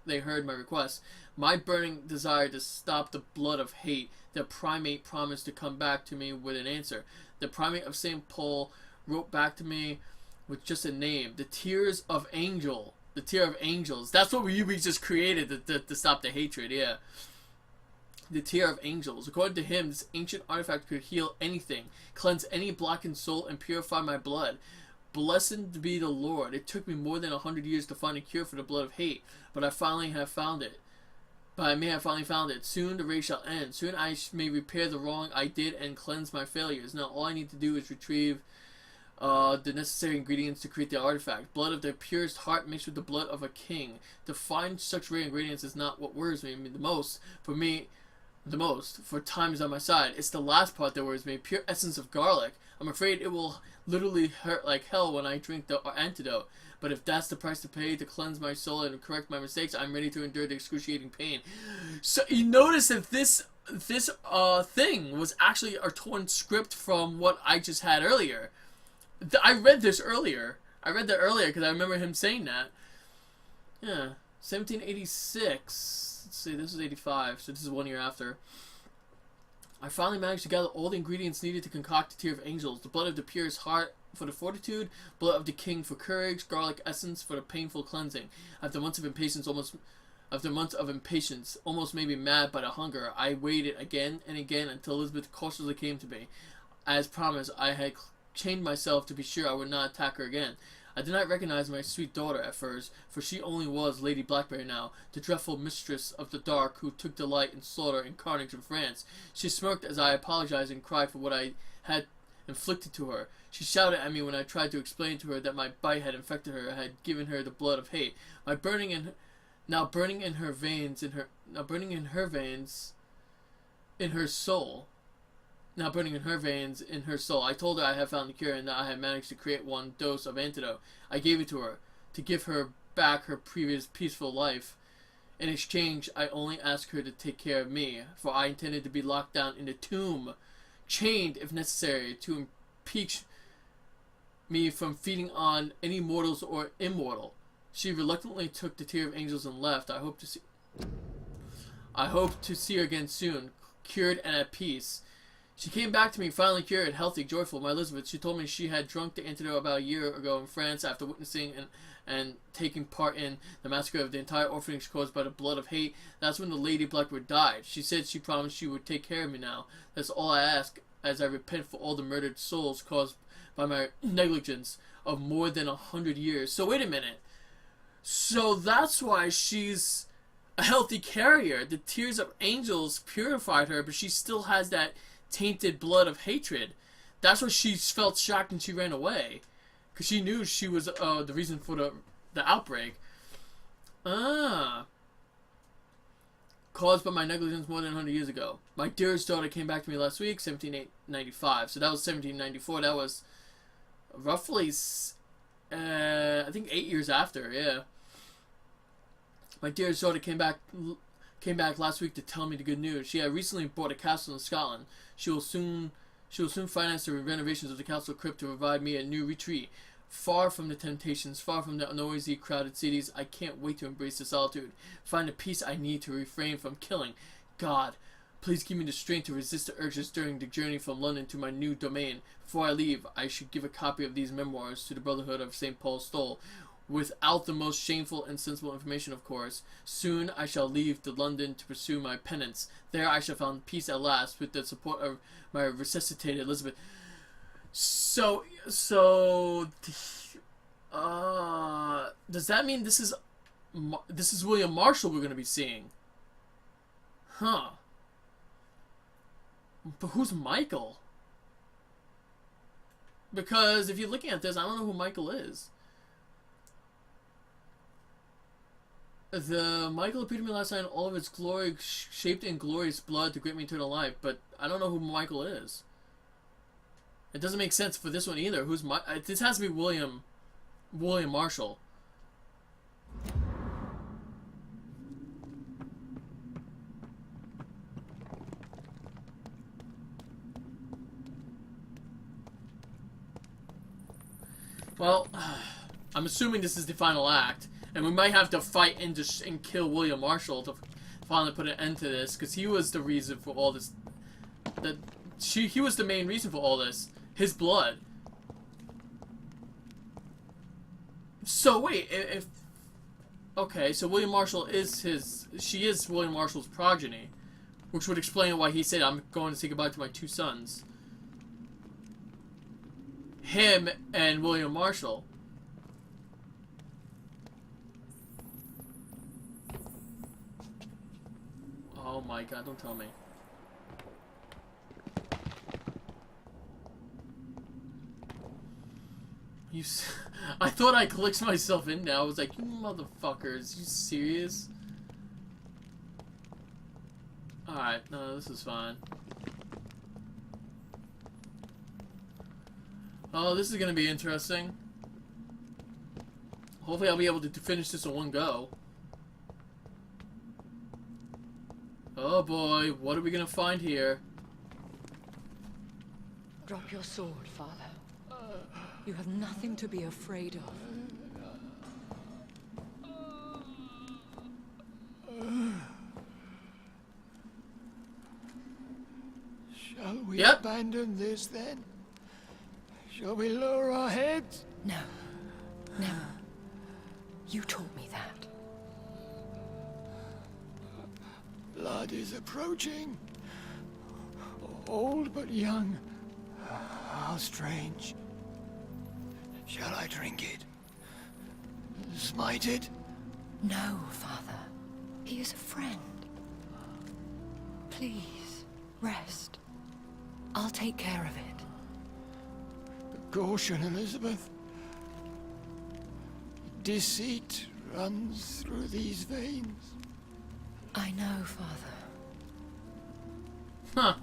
they heard my request. My burning desire to stop the blood of hate. The primate promised to come back to me with an answer. The primate of St. Paul wrote back to me with just a name. The Tears of Angel. The Tear of Angels. That's what we just created to stop the hatred, yeah. The Tear of Angels. According to him, this ancient artifact could heal anything, cleanse any blackened soul, and purify my blood. Blessed be the Lord. It took me more than 100 years to find a cure for the blood of hate, but I finally have found it. But I may have finally found it. Soon the race shall end. Soon I may repair the wrong I did and cleanse my failures. Now all I need to do is retrieve the necessary ingredients to create the artifact. Blood of the purest heart mixed with the blood of a king. To find such rare ingredients is not what worries me the most. For time is on my side. It's the last part that worries me. Pure essence of garlic. I'm afraid it will literally hurt like hell when I drink the antidote. But if that's the price to pay to cleanse my soul and correct my mistakes, I'm ready to endure the excruciating pain. So you notice that this thing was actually a torn script from what I just had earlier. I read this earlier. I read that earlier because I remember him saying that. Yeah. 1786. Let's see, this is 85, so this is 1 year after. I finally managed to gather all the ingredients needed to concoct the Tear of Angels. The blood of the purest heart for the fortitude, blood of the king for courage, garlic essence for the painful cleansing. After months of impatience, almost After months of impatience, almost made me mad by the hunger, I waited again and again until Elizabeth cautiously came to me. As promised, I had chained myself to be sure I would not attack her again. I did not recognize my sweet daughter at first, for she only was Lady Blackberry now, the dreadful mistress of the dark who took delight in slaughter and carnage in France. She smirked as I apologized and cried for what I had inflicted to her. She shouted at me when I tried to explain to her that my bite had infected her, had given her the blood of hate. Burning in her veins, in her soul. I told her I had found the cure and that I had managed to create one dose of antidote. I gave it to her, to give her back her previous peaceful life. In exchange, I only asked her to take care of me, for I intended to be locked down in a tomb, chained if necessary, to impeach me from feeding on any mortals or immortal. She reluctantly took the Tear of Angels and left. I hope to see her again soon, cured and at peace. She came back to me, finally cured, healthy, joyful. My Elizabeth, she told me she had drunk the antidote about a year ago in France after witnessing and taking part in the massacre of the entire orphanage caused by the blood of hate. That's when the Lady Blackbird died. She said she promised she would take care of me now. That's all I ask, as I repent for all the murdered souls caused by my negligence of more than 100 years. So wait a minute. So that's why she's a healthy carrier. The Tears of Angels purified her, but she still has that tainted blood of hatred. That's why she felt shocked and she ran away, because she knew she was the reason for the outbreak. Caused by my negligence more than 100 years ago. My dearest daughter came back to me last week, 1795. So that was 1794. That was roughly, I think 8 years after. Yeah. My dearest daughter came back last week to tell me the good news. She had recently bought a castle in Scotland. She will soon finance the renovations of the castle crypt to provide me a new retreat, far from the temptations, far from the noisy, crowded cities. I can't wait to embrace the solitude, find the peace I need to refrain from killing. God, please give me the strength to resist the urges during the journey from London to my new domain. Before I leave, I should give a copy of these memoirs to the Brotherhood of St. Paul's Stole, without the most shameful and sensible information, of course. Soon I shall leave to London to pursue my penance. There I shall find peace at last, with the support of my resuscitated Elizabeth. So, does that mean this is William Marshall we're going to be seeing? Huh. But who's Michael? Because if you're looking at this, I don't know who Michael is. The Michael appeared to me last night in all of its glory, shaped in glorious blood to grant me eternal life, but I don't know who Michael is. It doesn't make sense for this one either. This has to be William Marshall. Well, I'm assuming this is the final act. And we might have to fight and kill William Marshall to finally put an end to this, because he was the reason for all this. He was the main reason for all this. His blood. So wait, okay, so William Marshall she is William Marshall's progeny, which would explain why he said, "I'm going to say goodbye to my two sons." Him and William Marshall. Oh my God, don't tell me. I thought I clicked myself in now. I was like, you motherfuckers, you serious? Alright, no, this is fine. Oh, this is gonna be interesting. Hopefully I'll be able to finish this in one go. Oh boy, what are we gonna find here? Drop your sword, Father. You have nothing to be afraid of. Shall we abandon this then? Shall we lower our heads? No. Never. You taught me that. blood is approaching. Old but young. How strange. Shall I drink it? Smite it? No, Father. He is a friend. Please, rest. I'll take care of it. Caution, Elizabeth. Deceit runs through these veins. I know, Father. Huh.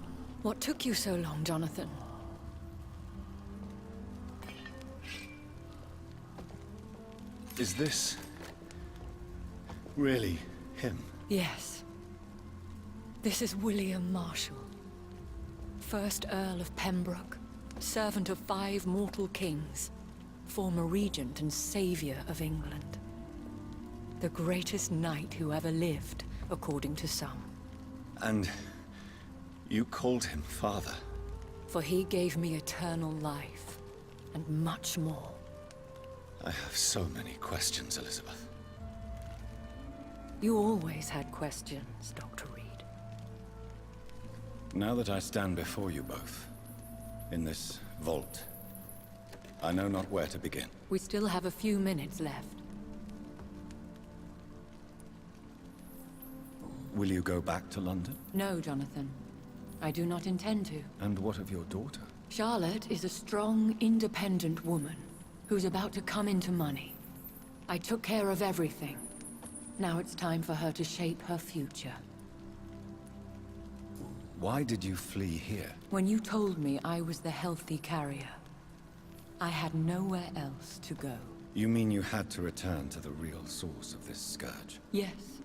What took you so long, Jonathan? Is this really him? Yes. This is William Marshall, 1st Earl of Pembroke, servant of 5 mortal kings, former regent and savior of England. The greatest knight who ever lived, according to some. And you called him father? For he gave me eternal life, and much more. I have so many questions, Elizabeth. You always had questions, Dr. Reed. Now that I stand before you both, in this vault, I know not where to begin. We still have a few minutes left. Will you go back to London? No, Jonathan. I do not intend to. And what of your daughter? Charlotte is a strong, independent woman who's about to come into money. I took care of everything. Now it's time for her to shape her future. Why did you flee here? When you told me I was the healthy carrier, I had nowhere else to go. You mean you had to return to the real source of this scourge? Yes,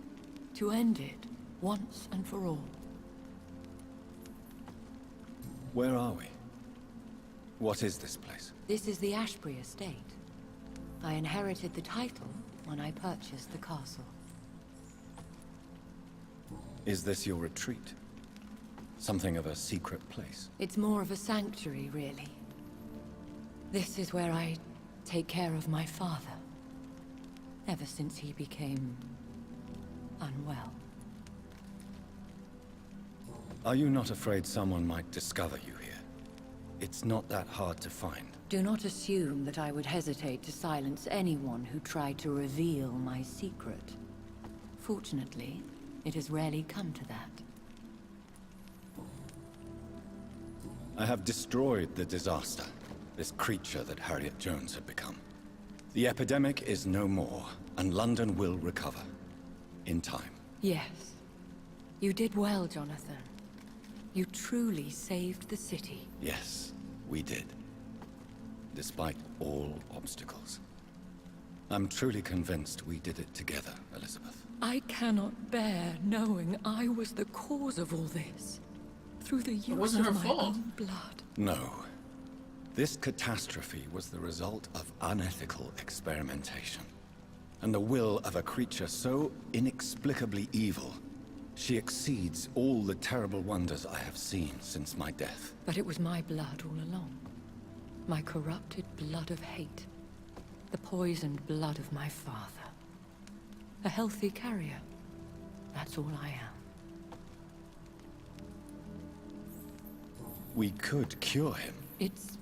to end it, once and for all. Where are we? What is this place? This is the Ashbury estate. I inherited the title when I purchased the castle. Is this your retreat? Something of a secret place? It's more of a sanctuary, really. This is where I take care of my father. Ever since he became unwell. Are you not afraid someone might discover you here? It's not that hard to find. Do not assume that I would hesitate to silence anyone who tried to reveal my secret. Fortunately, it has rarely come to that. I have destroyed the disaster, this creature that Harriet Jones had become. The epidemic is no more, and London will recover. In time. Yes. You did well, Jonathan. You truly saved the city. Yes, we did. Despite all obstacles. I'm truly convinced we did it together, Elizabeth. I cannot bear knowing I was the cause of all this. Through the use wasn't her of my fault. own blood. No. This catastrophe was the result of unethical experimentation. And the will of a creature so inexplicably evil, she exceeds all the terrible wonders I have seen since my death. But it was my blood all along. My corrupted blood of hate. The poisoned blood of my father. A healthy carrier. That's all I am. We could cure him. It's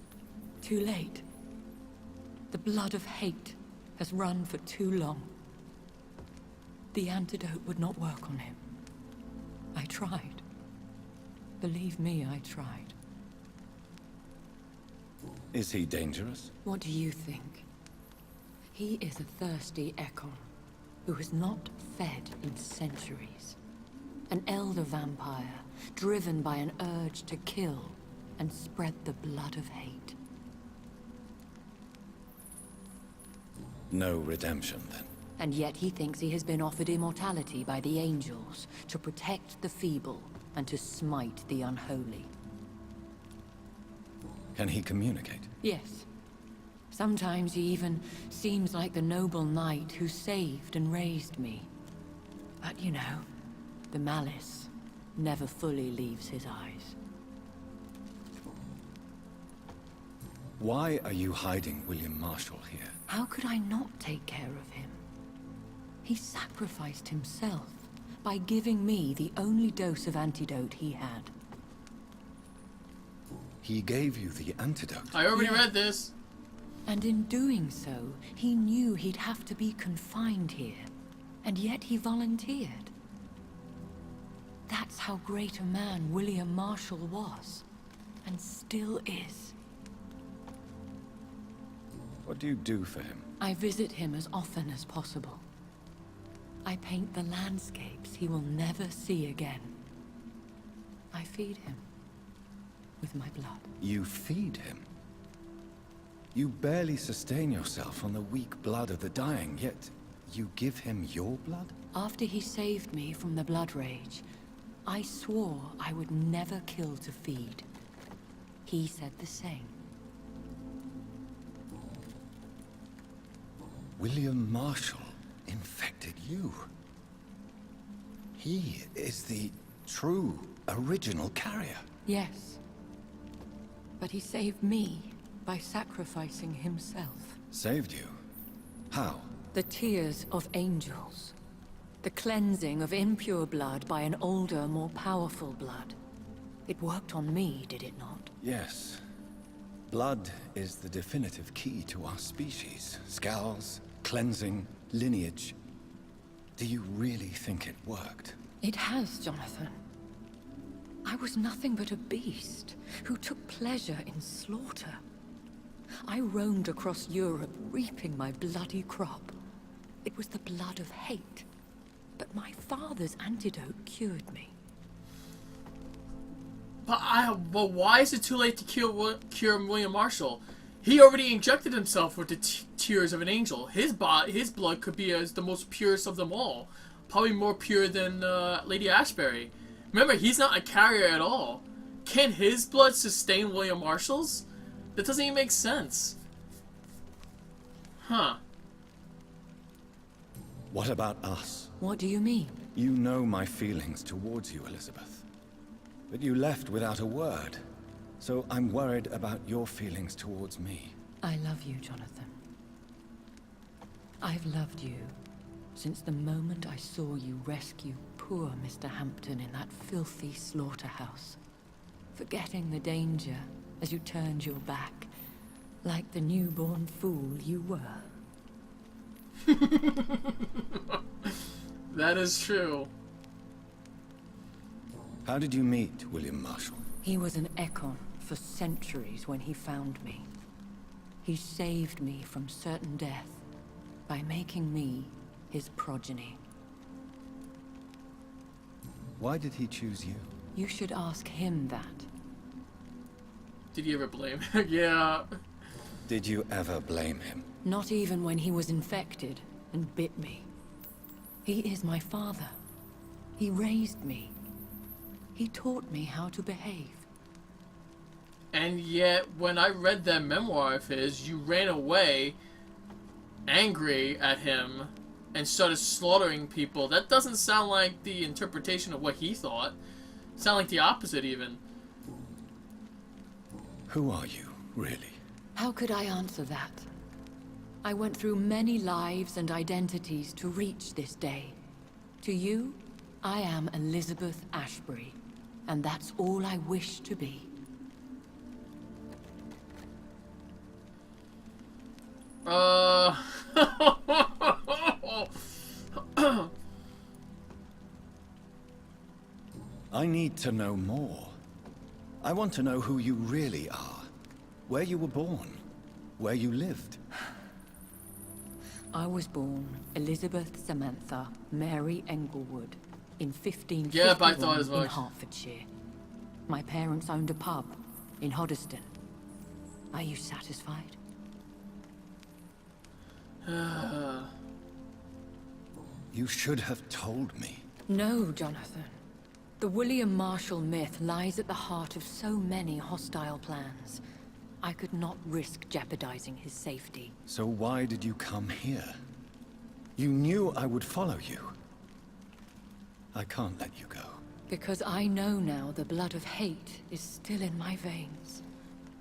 too late. The blood of hate has run for too long. The antidote would not work on him. I tried. Believe me, I tried. Is he dangerous? What do you think? He is a thirsty Ekon, who has not fed in centuries. An elder vampire, driven by an urge to kill and spread the blood of hate. No redemption, then. And yet he thinks he has been offered immortality by the angels to protect the feeble and to smite the unholy. Can he communicate? Yes. Sometimes he even seems like the noble knight who saved and raised me. But you know, the malice never fully leaves his eyes. Why are you hiding William Marshall here? How could I not take care of him? He sacrificed himself, by giving me the only dose of antidote he had. He gave you the antidote? I already Yeah. read this. And in doing so, he knew he'd have to be confined here, and yet he volunteered. That's how great a man William Marshall was, and still is. What do you do for him? I visit him as often as possible. I paint the landscapes he will never see again. I feed him with my blood. You feed him? You barely sustain yourself on the weak blood of the dying, yet you give him your blood? After he saved me from the blood rage, I swore I would never kill to feed. He said the same. William Marshall infected you. He is the true, original carrier. Yes. But he saved me by sacrificing himself. Saved you? How? The tears of angels. The cleansing of impure blood by an older, more powerful blood. It worked on me, did it not? Yes. Blood is the definitive key to our species. Scales, cleansing, lineage. Do you really think it worked? It has, Jonathan. I was nothing but a beast who took pleasure in slaughter. I roamed across Europe, reaping my bloody crop. It was the blood of hate. But my father's antidote cured me. But why is it too late to cure William Marshall? He already injected himself with the tears of an angel. His blood could be as the most purest of them all. Probably more pure than Lady Ashbury. Remember, he's not a carrier at all. Can his blood sustain William Marshall's? That doesn't even make sense. Huh. What about us? What do you mean? You know my feelings towards you, Elizabeth. But you left without a word. So I'm worried about your feelings towards me. I love you, Jonathan. I've loved you since the moment I saw you rescue poor Mr. Hampton in that filthy slaughterhouse. Forgetting the danger as you turned your back, like the newborn fool you were. That is true. How did you meet William Marshall? He was an Ekon for centuries when he found me. He saved me from certain death by making me his progeny. Why did he choose you? You should ask him that. Did you ever blame him? Yeah. Did you ever blame him? Not even when he was infected and bit me. He is my father. He raised me. He taught me how to behave. And yet, when I read that memoir of his, you ran away angry at him and started slaughtering people. That doesn't sound like the interpretation of what he thought. It sounds like the opposite, even. Who are you, really? How could I answer that? I went through many lives and identities to reach this day. To you, I am Elizabeth Ashbury, and that's all I wish to be. I need to know more. I want to know who you really are. Where you were born. Where you lived. I was born Elizabeth Samantha Mary Englewood in 1551 Yeah, but I thought as in much. Hertfordshire. My parents owned a pub in Hoddesdon. Are you satisfied? You should have told me. No, Jonathan. The William Marshall myth lies at the heart of so many hostile plans. I could not risk jeopardizing his safety. So why did you come here? You knew I would follow you. I can't let you go. Because I know now the blood of hate is still in my veins.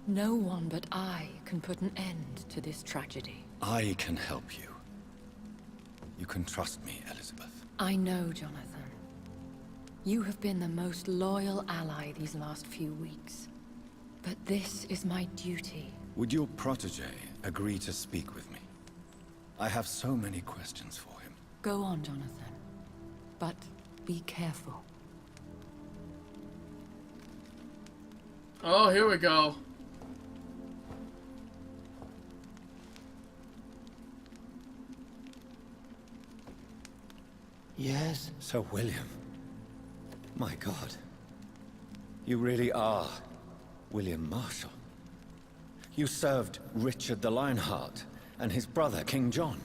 No one but I can put an end to this tragedy. I can help you. You can trust me, Elizabeth. I know, Jonathan. You have been the most loyal ally these last few weeks. But this is my duty. Would your protege agree to speak with me? I have so many questions for him. Go on, Jonathan. But be careful. Oh, here we go. Yes? Sir William. My God. You really are William Marshall. You served Richard the Lionheart and his brother, King John.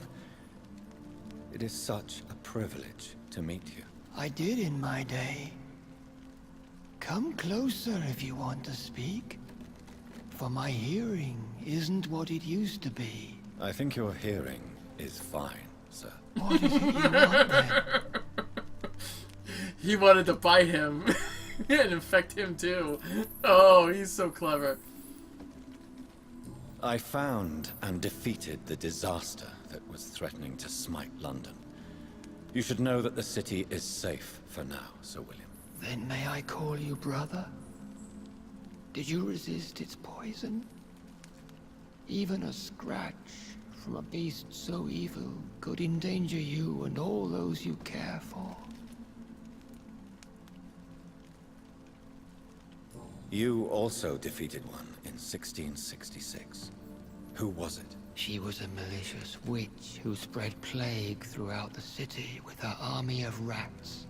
It is such a privilege to meet you. I did in my day. Come closer if you want to speak. For my hearing isn't what it used to be. I think your hearing is fine, sir. What is it you want then? He wanted to bite him and infect him too. Oh, he's so clever. I found and defeated the disaster that was threatening to smite London. You should know that the city is safe for now, Sir William. Then may I call you brother? Did you resist its poison? Even a scratch from a beast so evil could endanger you and all those you care for. You also defeated one in 1666. Who was it? She was a malicious witch who spread plague throughout the city with her army of rats.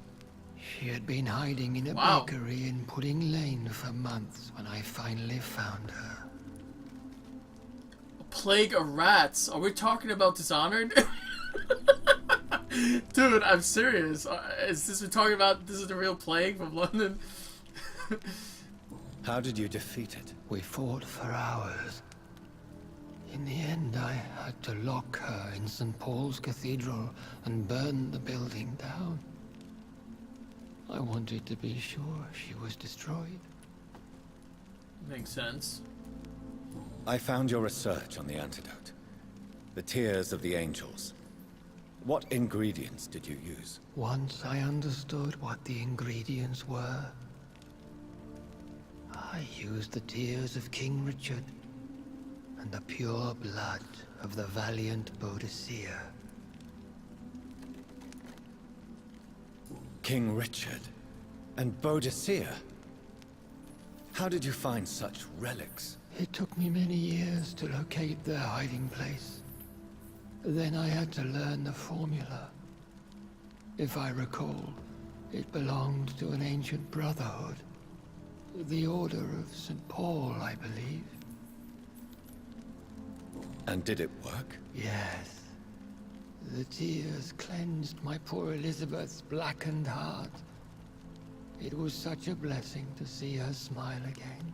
She had been hiding in a bakery in Pudding Lane for months when I finally found her. A plague of rats? Are we talking about Dishonored? Dude, I'm serious. Is this we're talking about? This is the real plague from London? How did you defeat it? We fought for hours. In the end, I had to lock her in St. Paul's Cathedral and burn the building down. I wanted to be sure she was destroyed. Makes sense. I found your research on the antidote. The Tears of the Angels. What ingredients did you use? Once I understood what the ingredients were, I used the tears of King Richard and the pure blood of the valiant Boadicea. King Richard and Boadicea? How did you find such relics? It took me many years to locate their hiding place. Then I had to learn the formula. If I recall, it belonged to an ancient brotherhood. The Order of St. Paul, I believe. And did it work? Yes. The tears cleansed my poor Elizabeth's blackened heart. It was such a blessing to see her smile again.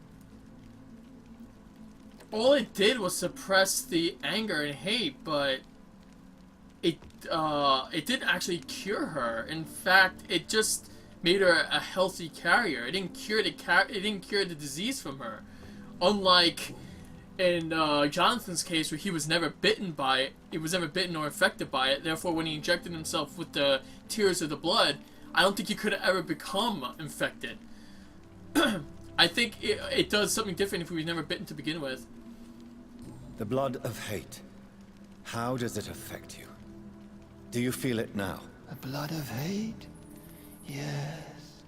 All it did was suppress the anger and hate, but it didn't actually cure her. In fact, it just made her a healthy carrier. It didn't cure the disease from her. Unlike in Jonathan's case, where he was never bitten by it, he was never bitten or infected by it. Therefore, when he injected himself with the tears of the blood, I don't think he could have ever become infected. I think it does something different if he was never bitten to begin with. The blood of hate. How does it affect you? Do you feel it now? The blood of hate? Yes.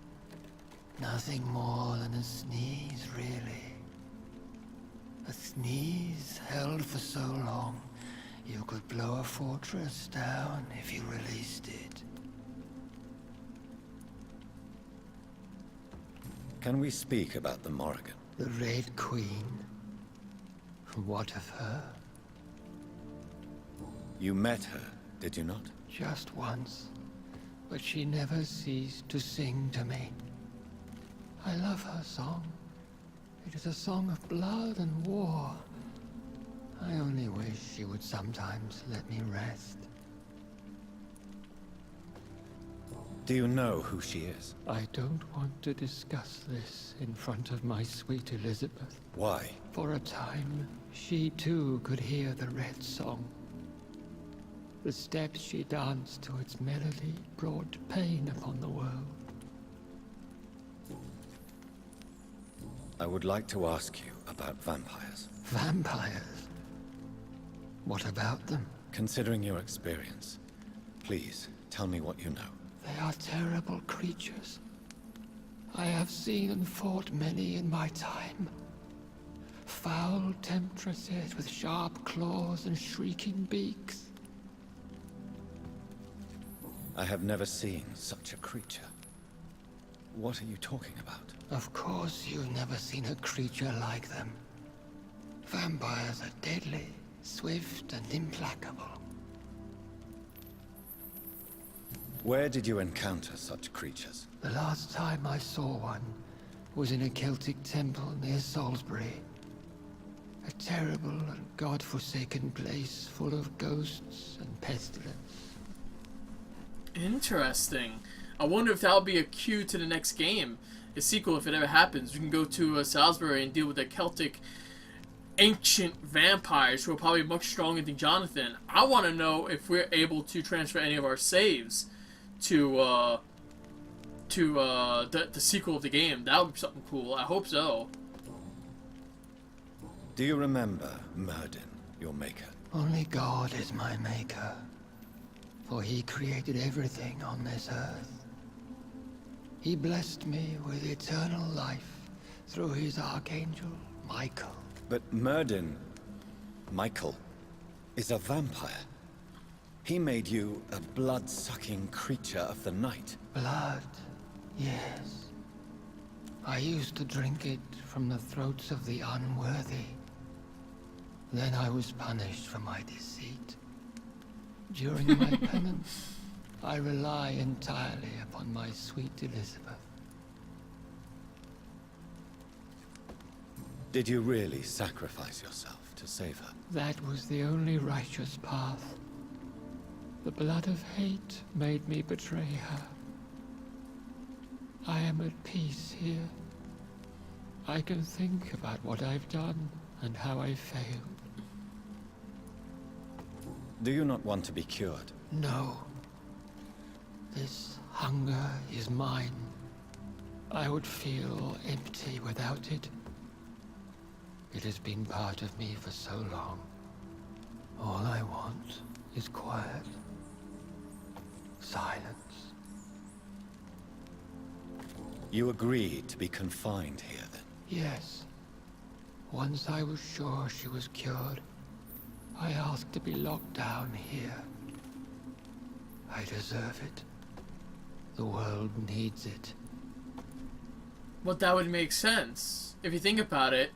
Nothing more than a sneeze, really. A sneeze held for so long, you could blow a fortress down if you released it. Can we speak about the Morrigan? The Red Queen. What of her? You met her, did you not? Just once. But she never ceased to sing to me. I love her song. It is a song of blood and war. I only wish she would sometimes let me rest. Do you know who she is? I don't want to discuss this in front of my sweet Elizabeth. Why? For a time, she too could hear the Red Song. The steps she danced to its melody brought pain upon the world. I would like to ask you about vampires. Vampires? What about them? Considering your experience, please tell me what you know. They are terrible creatures. I have seen and fought many in my time. Foul temptresses with sharp claws and shrieking beaks. I have never seen such a creature. What are you talking about? Of course you've never seen a creature like them. Vampires are deadly, swift and implacable. Where did you encounter such creatures? The last time I saw one was in a Celtic temple near Salisbury. A terrible and god-forsaken place full of ghosts and pestilence. Interesting. I wonder if that'll be a cue to the next game. A sequel, if it ever happens. We can go to Salisbury and deal with the Celtic ancient vampires who are probably much stronger than Jonathan. I want to know if we're able to transfer any of our saves to the sequel of the game. That would be something cool. I hope so. Do you remember Myrddin, your maker? Only God is my maker, for he created everything on this earth. He blessed me with eternal life through his archangel, Michael. But Myrddin, Michael, is a vampire. He made you a blood-sucking creature of the night. Blood, yes. I used to drink it from the throats of the unworthy. Then I was punished for my deceit. During my penance, I rely entirely upon my sweet Elizabeth. Did you really sacrifice yourself to save her? That was the only righteous path. The blood of hate made me betray her. I am at peace here. I can think about what I've done and how I failed. Do you not want to be cured? No. This hunger is mine. I would feel empty without it. It has been part of me for so long. All I want is quiet. Silence. You agreed to be confined here, then? Yes. Once I was sure she was cured, I asked to be locked down here. I deserve it. The world needs it. Well, that would make sense. If you think about it,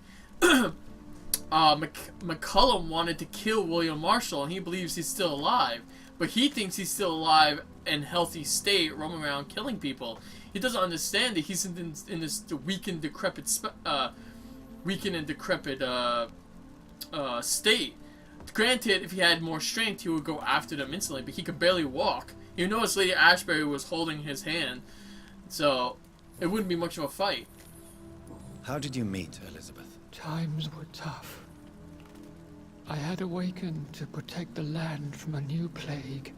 McCullum wanted to kill William Marshall, and he believes he's still alive. But he thinks he's still alive in healthy state, roaming around killing people. He doesn't understand that he's in this weak and decrepit state. Granted, if he had more strength, he would go after them instantly, but he could barely walk. You notice Lady Ashbury was holding his hand, so it wouldn't be much of a fight. How did you meet Elizabeth? Times were tough. I had awakened to protect the land from a new plague.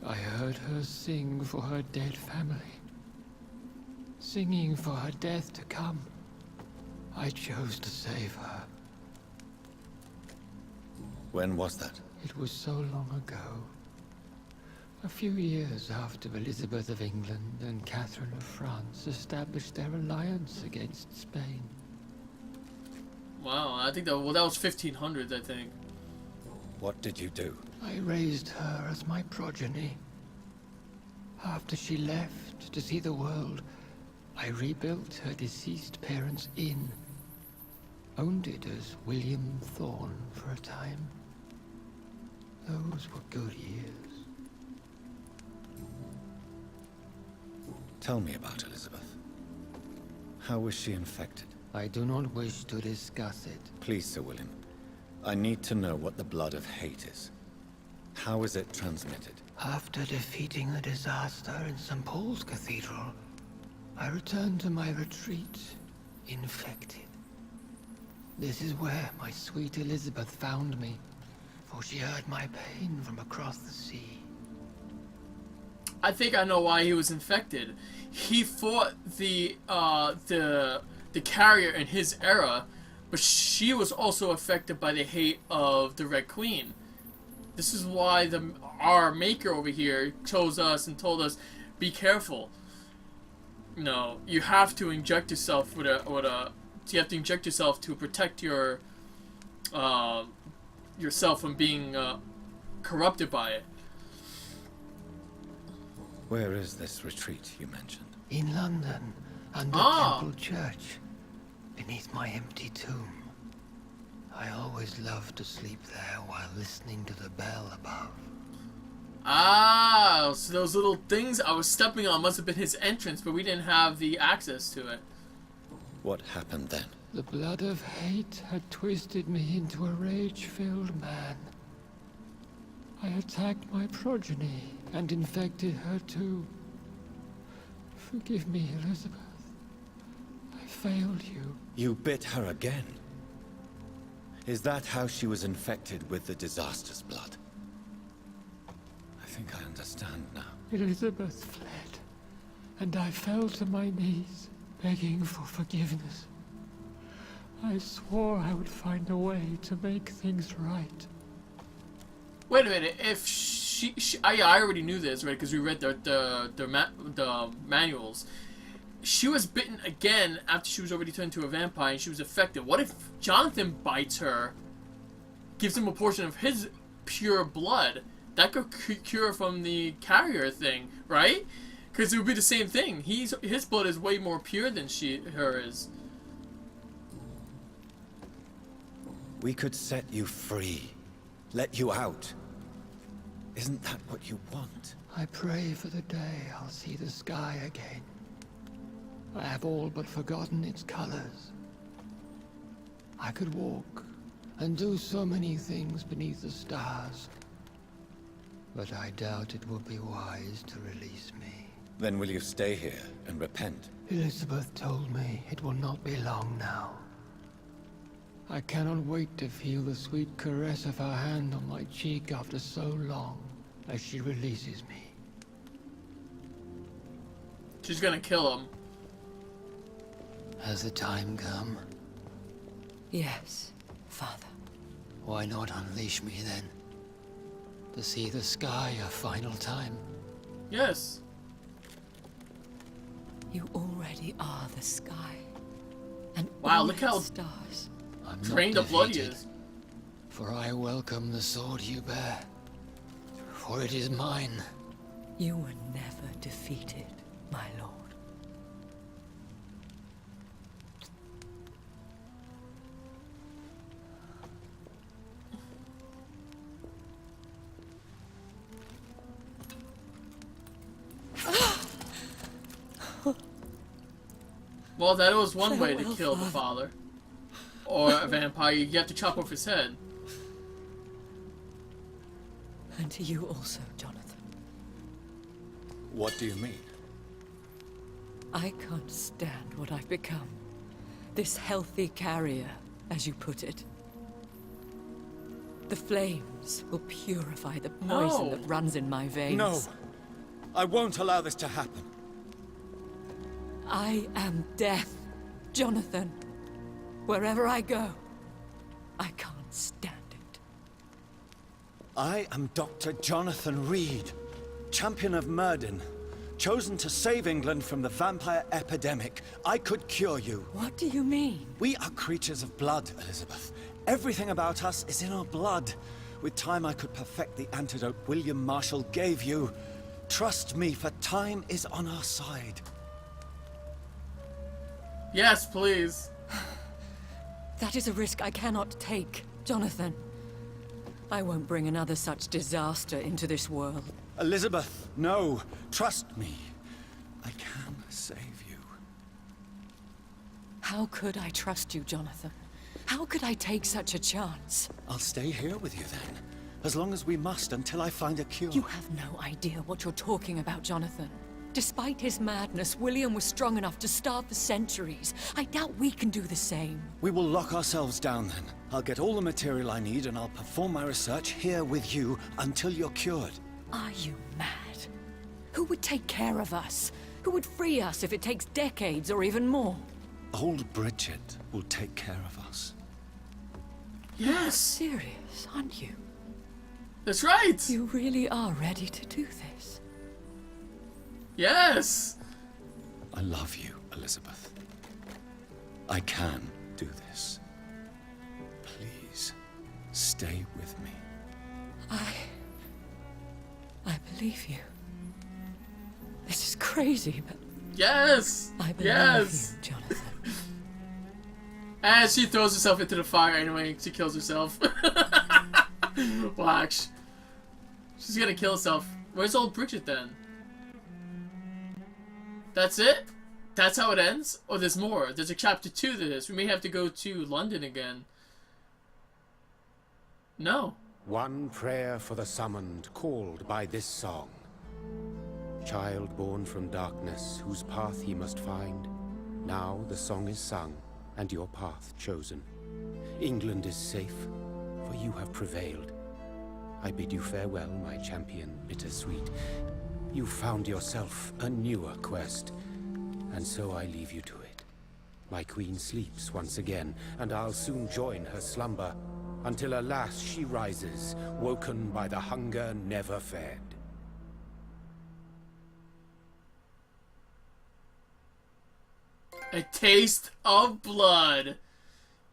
I heard her sing for her dead family. Singing for her death to come. I chose to save her. When was that? It was so long ago. A few years after Elizabeth of England and Catherine of France established their alliance against Spain. Wow, I think that was 1500s, I think. What did you do? I raised her as my progeny. After she left to see the world, I rebuilt her deceased parents' inn. Owned it as William Thorne for a time. Those were good years. Tell me about Elizabeth. How was she infected? I do not wish to discuss it. Please, Sir William. I need to know what the blood of hate is. How is it transmitted? After defeating the disaster in St. Paul's Cathedral, I returned to my retreat, infected. This is where my sweet Elizabeth found me, for she heard my pain from across the sea. I think I know why he was infected. He fought the the carrier in his era, but she was also affected by the hate of the Red Queen. This is why our maker over here chose us and told us, be careful. You know, you have to inject yourself with a you have to inject yourself to protect yourself from being corrupted by it. Where is this retreat you mentioned? In London, under Temple Church, beneath my empty tomb. I always loved to sleep there while listening to the bell above. Ah, so those little things I was stepping on must have been his entrance, but we didn't have the access to it. What happened then? The blood of hate had twisted me into a rage-filled man. I attacked my progeny and infected her too. Forgive me, Elizabeth. I failed you. You bit her again? Is that how she was infected with the disaster's blood? I think I understand now. Elizabeth fled, and I fell to my knees, begging for forgiveness. I swore I would find a way to make things right. Wait a minute. If I already knew this, right? Because we read the manuals. She was bitten again after she was already turned into a vampire and she was affected. What if Jonathan bites her, gives him a portion of his pure blood? That could cure from the carrier thing, right? Because it would be the same thing. His blood is way more pure than her is. We could set you free. Let you out. Isn't that what you want? I pray for the day I'll see the sky again. I have all but forgotten its colors. I could walk and do so many things beneath the stars. But I doubt it will be wise to release me. Then will you stay here and repent? Elizabeth told me it will not be long now. I cannot wait to feel the sweet caress of her hand on my cheek after so long, as she releases me. She's gonna kill him. Has the time come? Yes, Father. Why not unleash me then? To see the sky a final time? Yes. You already are the sky. And Wow, all look how its stars. I'm drained not of blood he defeated, is. for I welcome the sword you bear. For it is mine. You were never defeated, my lord. Well, that was one way to Farewell, kill the father. Or a vampire, you have to chop off his head. And to you also, Jonathan. What do you mean? I can't stand what I've become. This healthy carrier, as you put it. The flames will purify the poison that runs in my veins. No! I won't allow this to happen. I am death, Jonathan. Wherever I go, I can't stand it. I am Dr. Jonathan Reed, champion of Myrddin, chosen to save England from the vampire epidemic. I could cure you. What do you mean? We are creatures of blood, Elizabeth. Everything about us is in our blood. With time, I could perfect the antidote William Marshall gave you. Trust me, for time is on our side. Yes, please. That is a risk I cannot take, Jonathan. I won't bring another such disaster into this world. Elizabeth, no. Trust me. I can save you. How could I trust you, Jonathan? How could I take such a chance? I'll stay here with you then. As long as we must, until I find a cure. You have no idea what you're talking about, Jonathan. Despite his madness, William was strong enough to starve for centuries. I doubt we can do the same. We will lock ourselves down then. I'll get all the material I need and I'll perform my research here with you until you're cured. Are you mad? Who would take care of us? Who would free us if it takes decades or even more? Old Bridget will take care of us. Yes! Serious, aren't you? That's right! You really are ready to do this. Yes! I love you, Elizabeth. I can do this. Please, stay with me. I believe you. This is crazy, but Yes! I believe Yes! you, Jonathan. And she throws herself into the fire anyway. She kills herself. Watch. She's gonna kill herself. Where's old Bridget then? That's it? That's how it ends? Or there's more? There's a chapter 2 to this. We may have to go to London again. No. One prayer for the summoned, called by this song. Child born from darkness, whose path he must find. Now the song is sung, and your path chosen. England is safe, for you have prevailed. I bid you farewell, my champion, bittersweet. You found yourself a newer quest, and so I leave you to it. My queen sleeps once again, and I'll soon join her slumber, until alas she rises, woken by the hunger never fed. A taste of blood.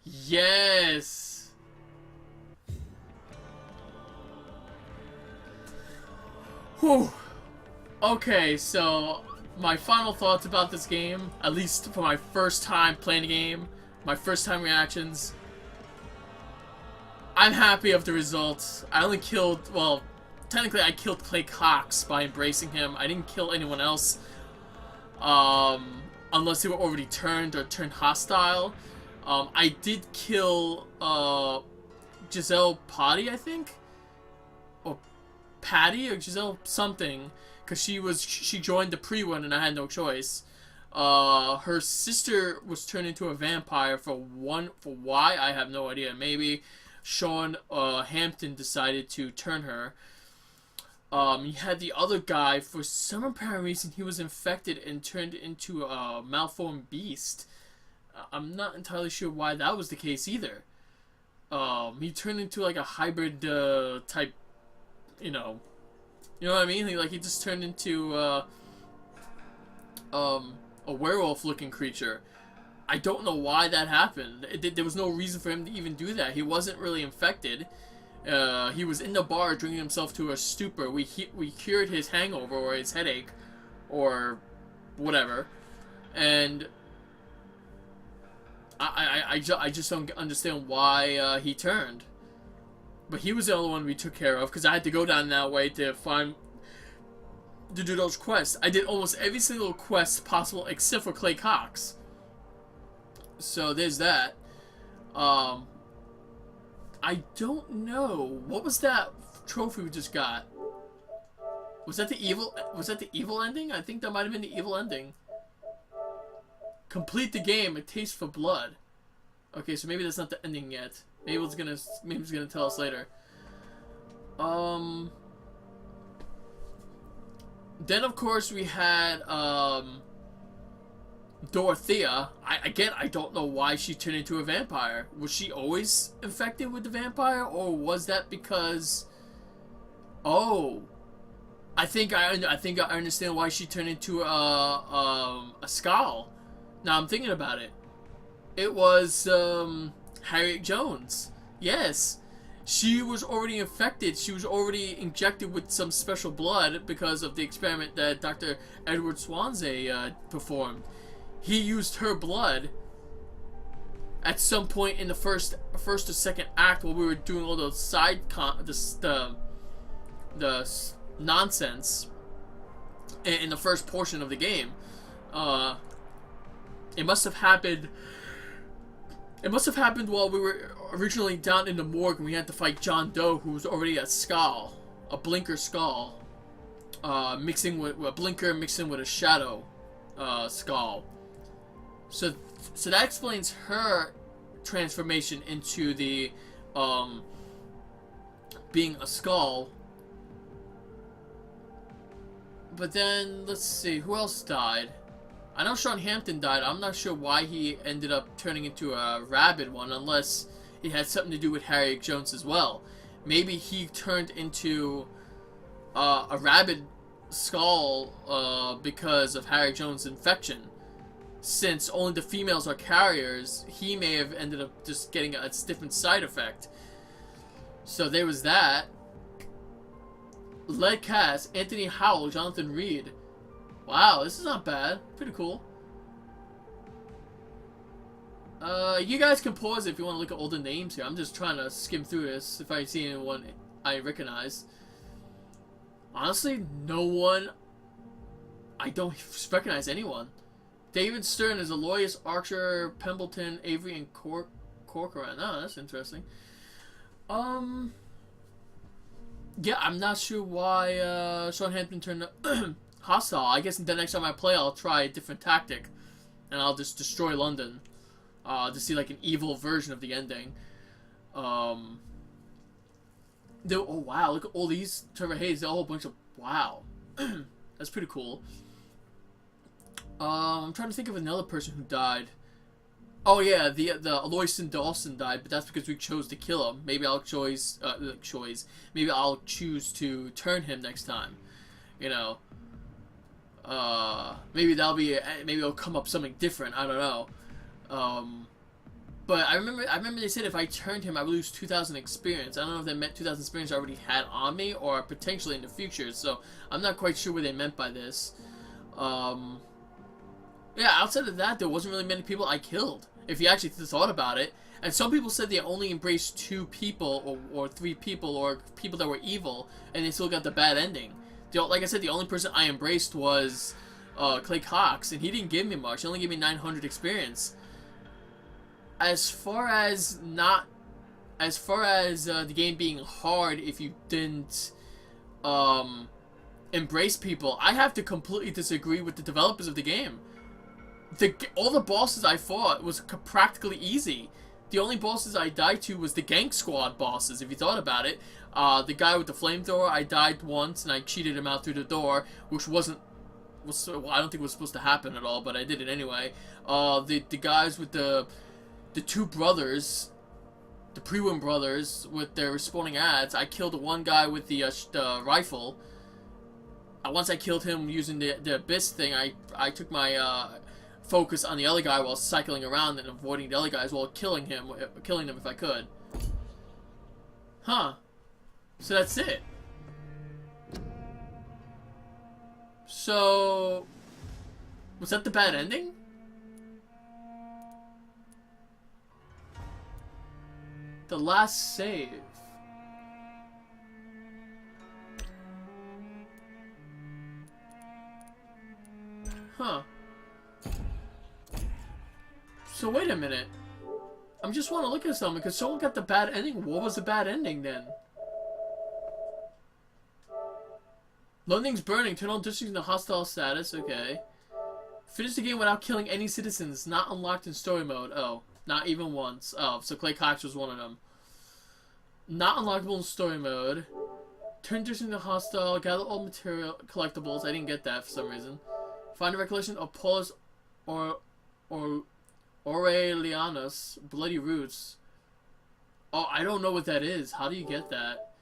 Yes. Whew. Okay, so my final thoughts about this game, at least for my first time playing the game, my first time reactions. I'm happy of the results. I only killed, well, technically I killed Clay Cox by embracing him. I didn't kill anyone else. Unless they were already turned or turned hostile. I did kill Giselle Patty, I think, or Patty or Giselle something, because she joined the pre-one and I had no choice. Her sister was turned into a vampire for why I have no idea. Maybe Sean Hampton decided to turn her. You had the other guy, for some apparent reason, he was infected and turned into a malformed beast. I'm not entirely sure why that was the case either. He turned into like a hybrid type, you know what I mean? Like he just turned into a werewolf-looking creature. I don't know why that happened. There was no reason for him to even do that. He wasn't really infected. He was in the bar drinking himself to a stupor. We cured his hangover or his headache or whatever, and I just don't understand why he turned. But he was the only one we took care of because I had to go down that way to do those quests. I did almost every single quest possible except for Clay Cox. So there's that. I don't know. What was that trophy we just got? Was that the evil ending? I think that might have been the evil ending. Complete the game, a taste for blood. Okay, so maybe that's not the ending yet. Maybe it's gonna tell us later. Then of course we had Dorothea. I don't know why she turned into a vampire. Was she always infected with the vampire, or was that because? Oh, I think I understand why she turned into a skull. Now I'm thinking about it. It was Harriet Jones. Yes, she was already infected. She was already injected with some special blood because of the experiment that Dr. Edward Swansea performed. He used her blood at some point in the first or second act while we were doing all those side the nonsense in the first portion of the game. It must have happened. It must have happened while we were originally down in the morgue and we had to fight John Doe, who was already a skull, a blinker skull, mixing with a blinker mixing with a shadow skull. So that explains her transformation into the being a skull. But then let's see, who else died? I know Sean Hampton died. I'm not sure why he ended up turning into a rabid one, unless it had something to do with Harriet Jones as well. Maybe he turned into a rabid skull because of Harriet Jones' infection. Since only the females are carriers, he may have ended up just getting a different side effect. So there was that. Lead cast, Anthony Howell, Jonathan Reed. Wow, this is not bad. Pretty cool. You guys can pause if you want to look at older names here. I'm just trying to skim through this if I see anyone I recognize. Honestly, no one. I don't recognize anyone. David Stern is Aloysius, Archer, Pembleton, Avery, and Corcoran. Oh, that's interesting. Yeah, I'm not sure why Sean Hampton turned hostile. I guess the next time I play, I'll try a different tactic, and I'll just destroy London to see like an evil version of the ending. Oh wow, look at all these Trevor Hayes. They're a whole bunch of wow. That's pretty cool. I'm trying to think of another person who died. Oh yeah, the Aloysius Dawson died, but that's because we chose to kill him. Maybe I'll maybe I'll choose to turn him next time. You know. Maybe maybe it'll come up something different. I don't know. But I remember they said if I turned him, I would lose 2,000 experience. I don't know if they meant 2,000 experience I already had on me, or potentially in the future. So I'm not quite sure what they meant by this. Yeah, outside of that, there wasn't really many people I killed, if you actually thought about it. And some people said they only embraced 2 people, or 3 people, or people that were evil, and they still got the bad ending. Like I said, the only person I embraced was Clay Cox, and he didn't give me much. He only gave me 900 experience. As far as the game being hard if you didn't embrace people, I have to completely disagree with the developers of the game. All the bosses I fought was practically easy. The only bosses I died to was the Gank Squad bosses, if you thought about it. The guy with the flamethrower, I died once, and I cheated him out through the door, which well, I don't think it was supposed to happen at all, but I did it anyway. The guys with the 2 brothers, the Prewin brothers, with their respawning ads, I killed the one guy with the rifle. Once I killed him using the Abyss thing, I took my focus on the other guy while cycling around and avoiding the other guys while killing them if I could. Huh. So that's it. So was that the bad ending? The last save. Huh. So wait a minute. I just want to look at something because someone got the bad ending. What was the bad ending then? London's burning. Turn on districts into hostile status. Okay. Finish the game without killing any citizens. Not unlocked in story mode. Oh. Not even once. Oh, so Clay Cox was one of them. Not unlockable in story mode. Turn districts into hostile. Gather all material collectibles. I didn't get that for some reason. Find a recollection of Paulus or Aurelianus, Bloody Roots. Oh, I don't know what that is. How do you get that?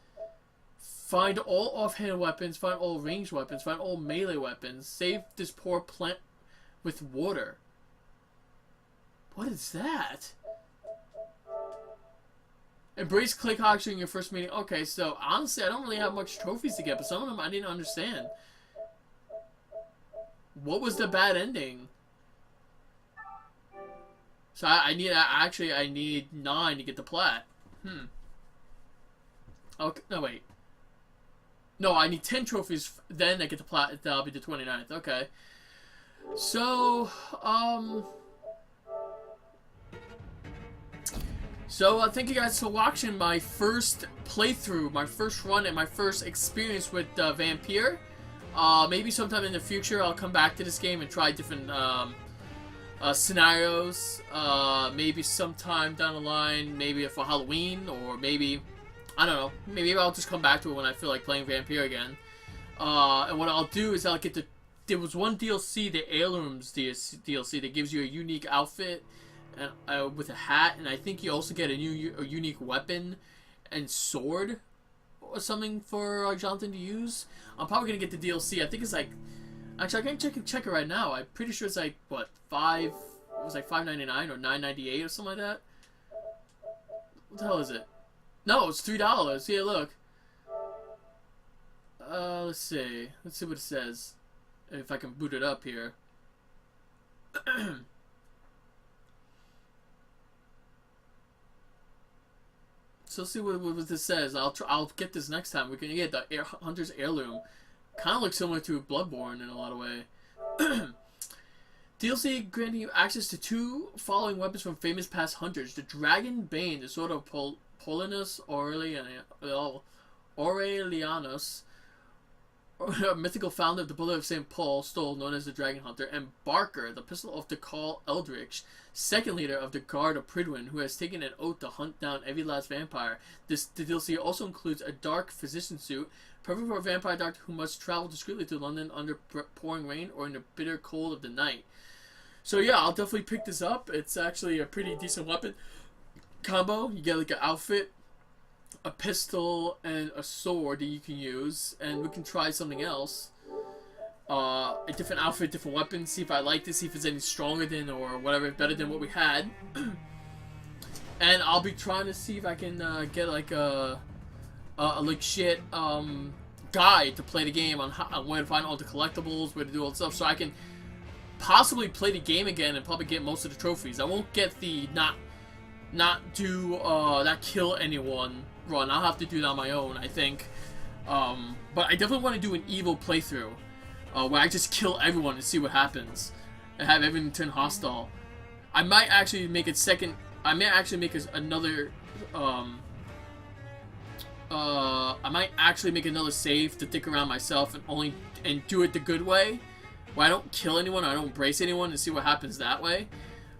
Find all offhand weapons. Find all ranged weapons. Find all melee weapons. Save this poor plant with water. What is that? Embrace click Hawk during your first meeting. Okay, so honestly, I don't really have much trophies to get, but some of them I didn't understand. What was the bad ending? So I need 9 to get the plat. Okay, no wait. No, I need 10 trophies, then I get the plat. That'll be the 29th. Okay. So, thank you guys for watching my first playthrough, my first run, and my first experience with Vampyr. Maybe sometime in the future I'll come back to this game and try different scenarios. Maybe sometime down the line, maybe for Halloween, or maybe, I don't know, maybe I'll just come back to it when I feel like playing Vampyr again. And what I'll do is I'll get the there was one DLC, the Heirlooms DLC, that gives you a unique outfit and with a hat, and I think you also get a unique weapon and sword or something for Jonathan to use. I'm probably gonna get the DLC. I think it's like, actually I can check it right now. I'm pretty sure it's like what, it was like $5.99 or $9.98 or something like that. What the hell is it? No, it's $3. Yeah, look. Let's see what it says. If I can boot it up here. So let's see what this says. I'll get this next time. We can get the Hunter's Heirloom. Kind of looks similar to Bloodborne in a lot of way. DLC granting you access to 2 following weapons from famous past hunters: the Dragon Bane, the Sword of Paulinus Aurelianus, a mythical founder of the Bullet of St. Paul stole, known as the Dragon Hunter, and Barker, the Pistol of Dekal Eldritch, second leader of the Guard of Pridwin, who has taken an oath to hunt down every last vampire. The DLC also includes a dark physician suit, perfect for a vampire doctor who must travel discreetly to London under pouring rain or in the bitter cold of the night. So yeah, I'll definitely pick this up. It's actually a pretty decent weapon combo. You get like an outfit, a pistol, and a sword that you can use, and we can try something else. A different outfit, different weapon, see if I like this, see if it's any stronger than or whatever, better than what we had. And I'll be trying to see if I can get like a legit guide to play the game on where to find all the collectibles, where to do all the stuff, so I can possibly play the game again and probably get most of the trophies. I won't get the not kill anyone run. I'll have to do that on my own, I think. But I definitely want to do an evil playthrough where I just kill everyone and see what happens and have everyone turn hostile. I might actually make it I might actually make another I might actually make another save to dick around myself and do it the good way, where I don't kill anyone, I don't brace anyone, and see what happens that way.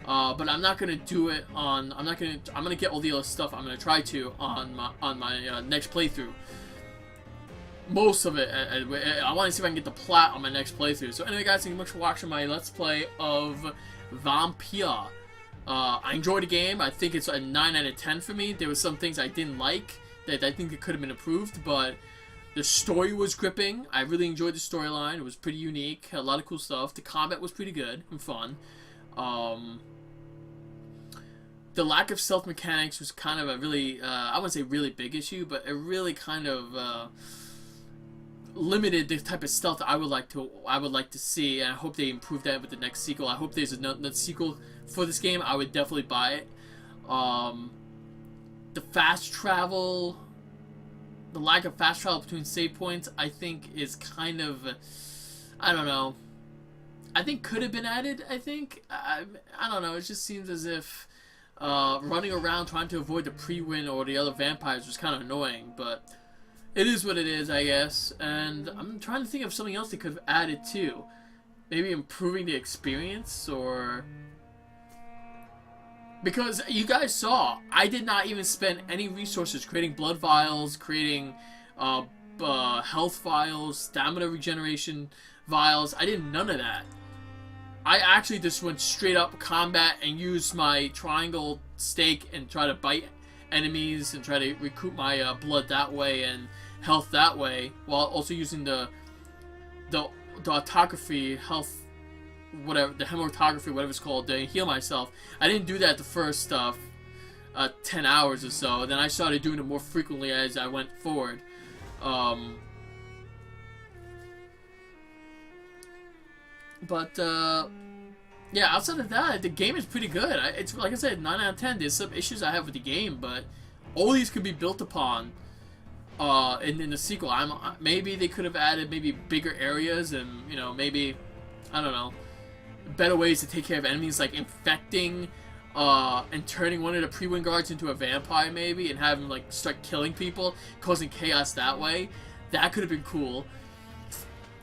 But I'm not gonna do it on. I'm gonna get all the other stuff. I'm gonna try to on my next playthrough. Most of it. I want to see if I can get the plat on my next playthrough. So anyway, guys, thank you much for watching my Let's Play of Vampyr. I enjoyed the game. I think it's a 9 out of 10 for me. There were some things I didn't like that I think it could have been improved, but the story was gripping. I really enjoyed the storyline. It was pretty unique. Had a lot of cool stuff. The combat was pretty good and fun. The lack of stealth mechanics was kind of a really, I wouldn't say really big issue, but it really kind of limited the type of stealth I would like to see, and I hope they improve that with the next sequel. I hope there's another sequel for this game. I would definitely buy it. The fast travel, the lack of fast travel between save points, I think is kind of, I don't know. I think could have been added. I think I don't know. It just seems as if running around trying to avoid the pre-win or the other vampires was kind of annoying, but it is what it is, I guess. And I'm trying to think of something else they could have added too. Maybe improving the experience, or because you guys saw, I did not even spend any resources creating blood vials, creating health vials, stamina regeneration vials. I did none of that. I actually just went straight up combat and used my triangle stake and try to bite enemies and try to recoup my blood that way and health that way, while also using the autography health, whatever, the hematography, whatever it's called, to heal myself. I didn't do that the first 10 hours or so. Then I started doing it more frequently as I went forward. Yeah, outside of that, the game is pretty good. It's like I said, 9 out of 10. There's some issues I have with the game, but all these could be built upon in the sequel. Maybe they could have added maybe bigger areas, and maybe, I don't know, better ways to take care of enemies, like infecting and turning one of the pre-win guards into a vampire, maybe, and have him like start killing people, causing chaos that way. That could have been cool.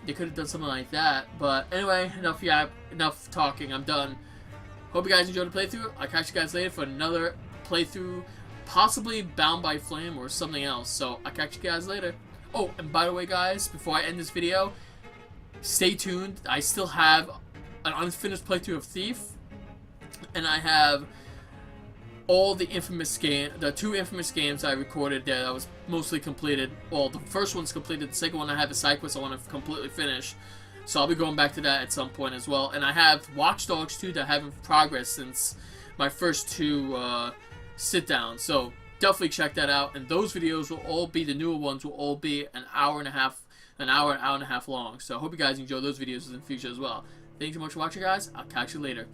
They could have done something like that. But anyway, enough talking. I'm done. Hope you guys enjoyed the playthrough. I'll catch you guys later for another playthrough, possibly Bound by Flame or something else. So I'll catch you guys later. Oh, and by the way, guys, before I end this video, stay tuned. I still have an unfinished playthrough of Thief, and I have all the the 2 infamous games I recorded there that was mostly completed. Well, the first one's completed. The second one I have a side quest I want to completely finish. So I'll be going back to that at some point as well. And I have Watch Dogs 2 that I haven't progressed since my first 2 sit-downs. So definitely check that out. And those videos will all be, the newer ones will all be an hour and a half long. So I hope you guys enjoy those videos in the future as well. Thank you so much for watching, guys. I'll catch you later.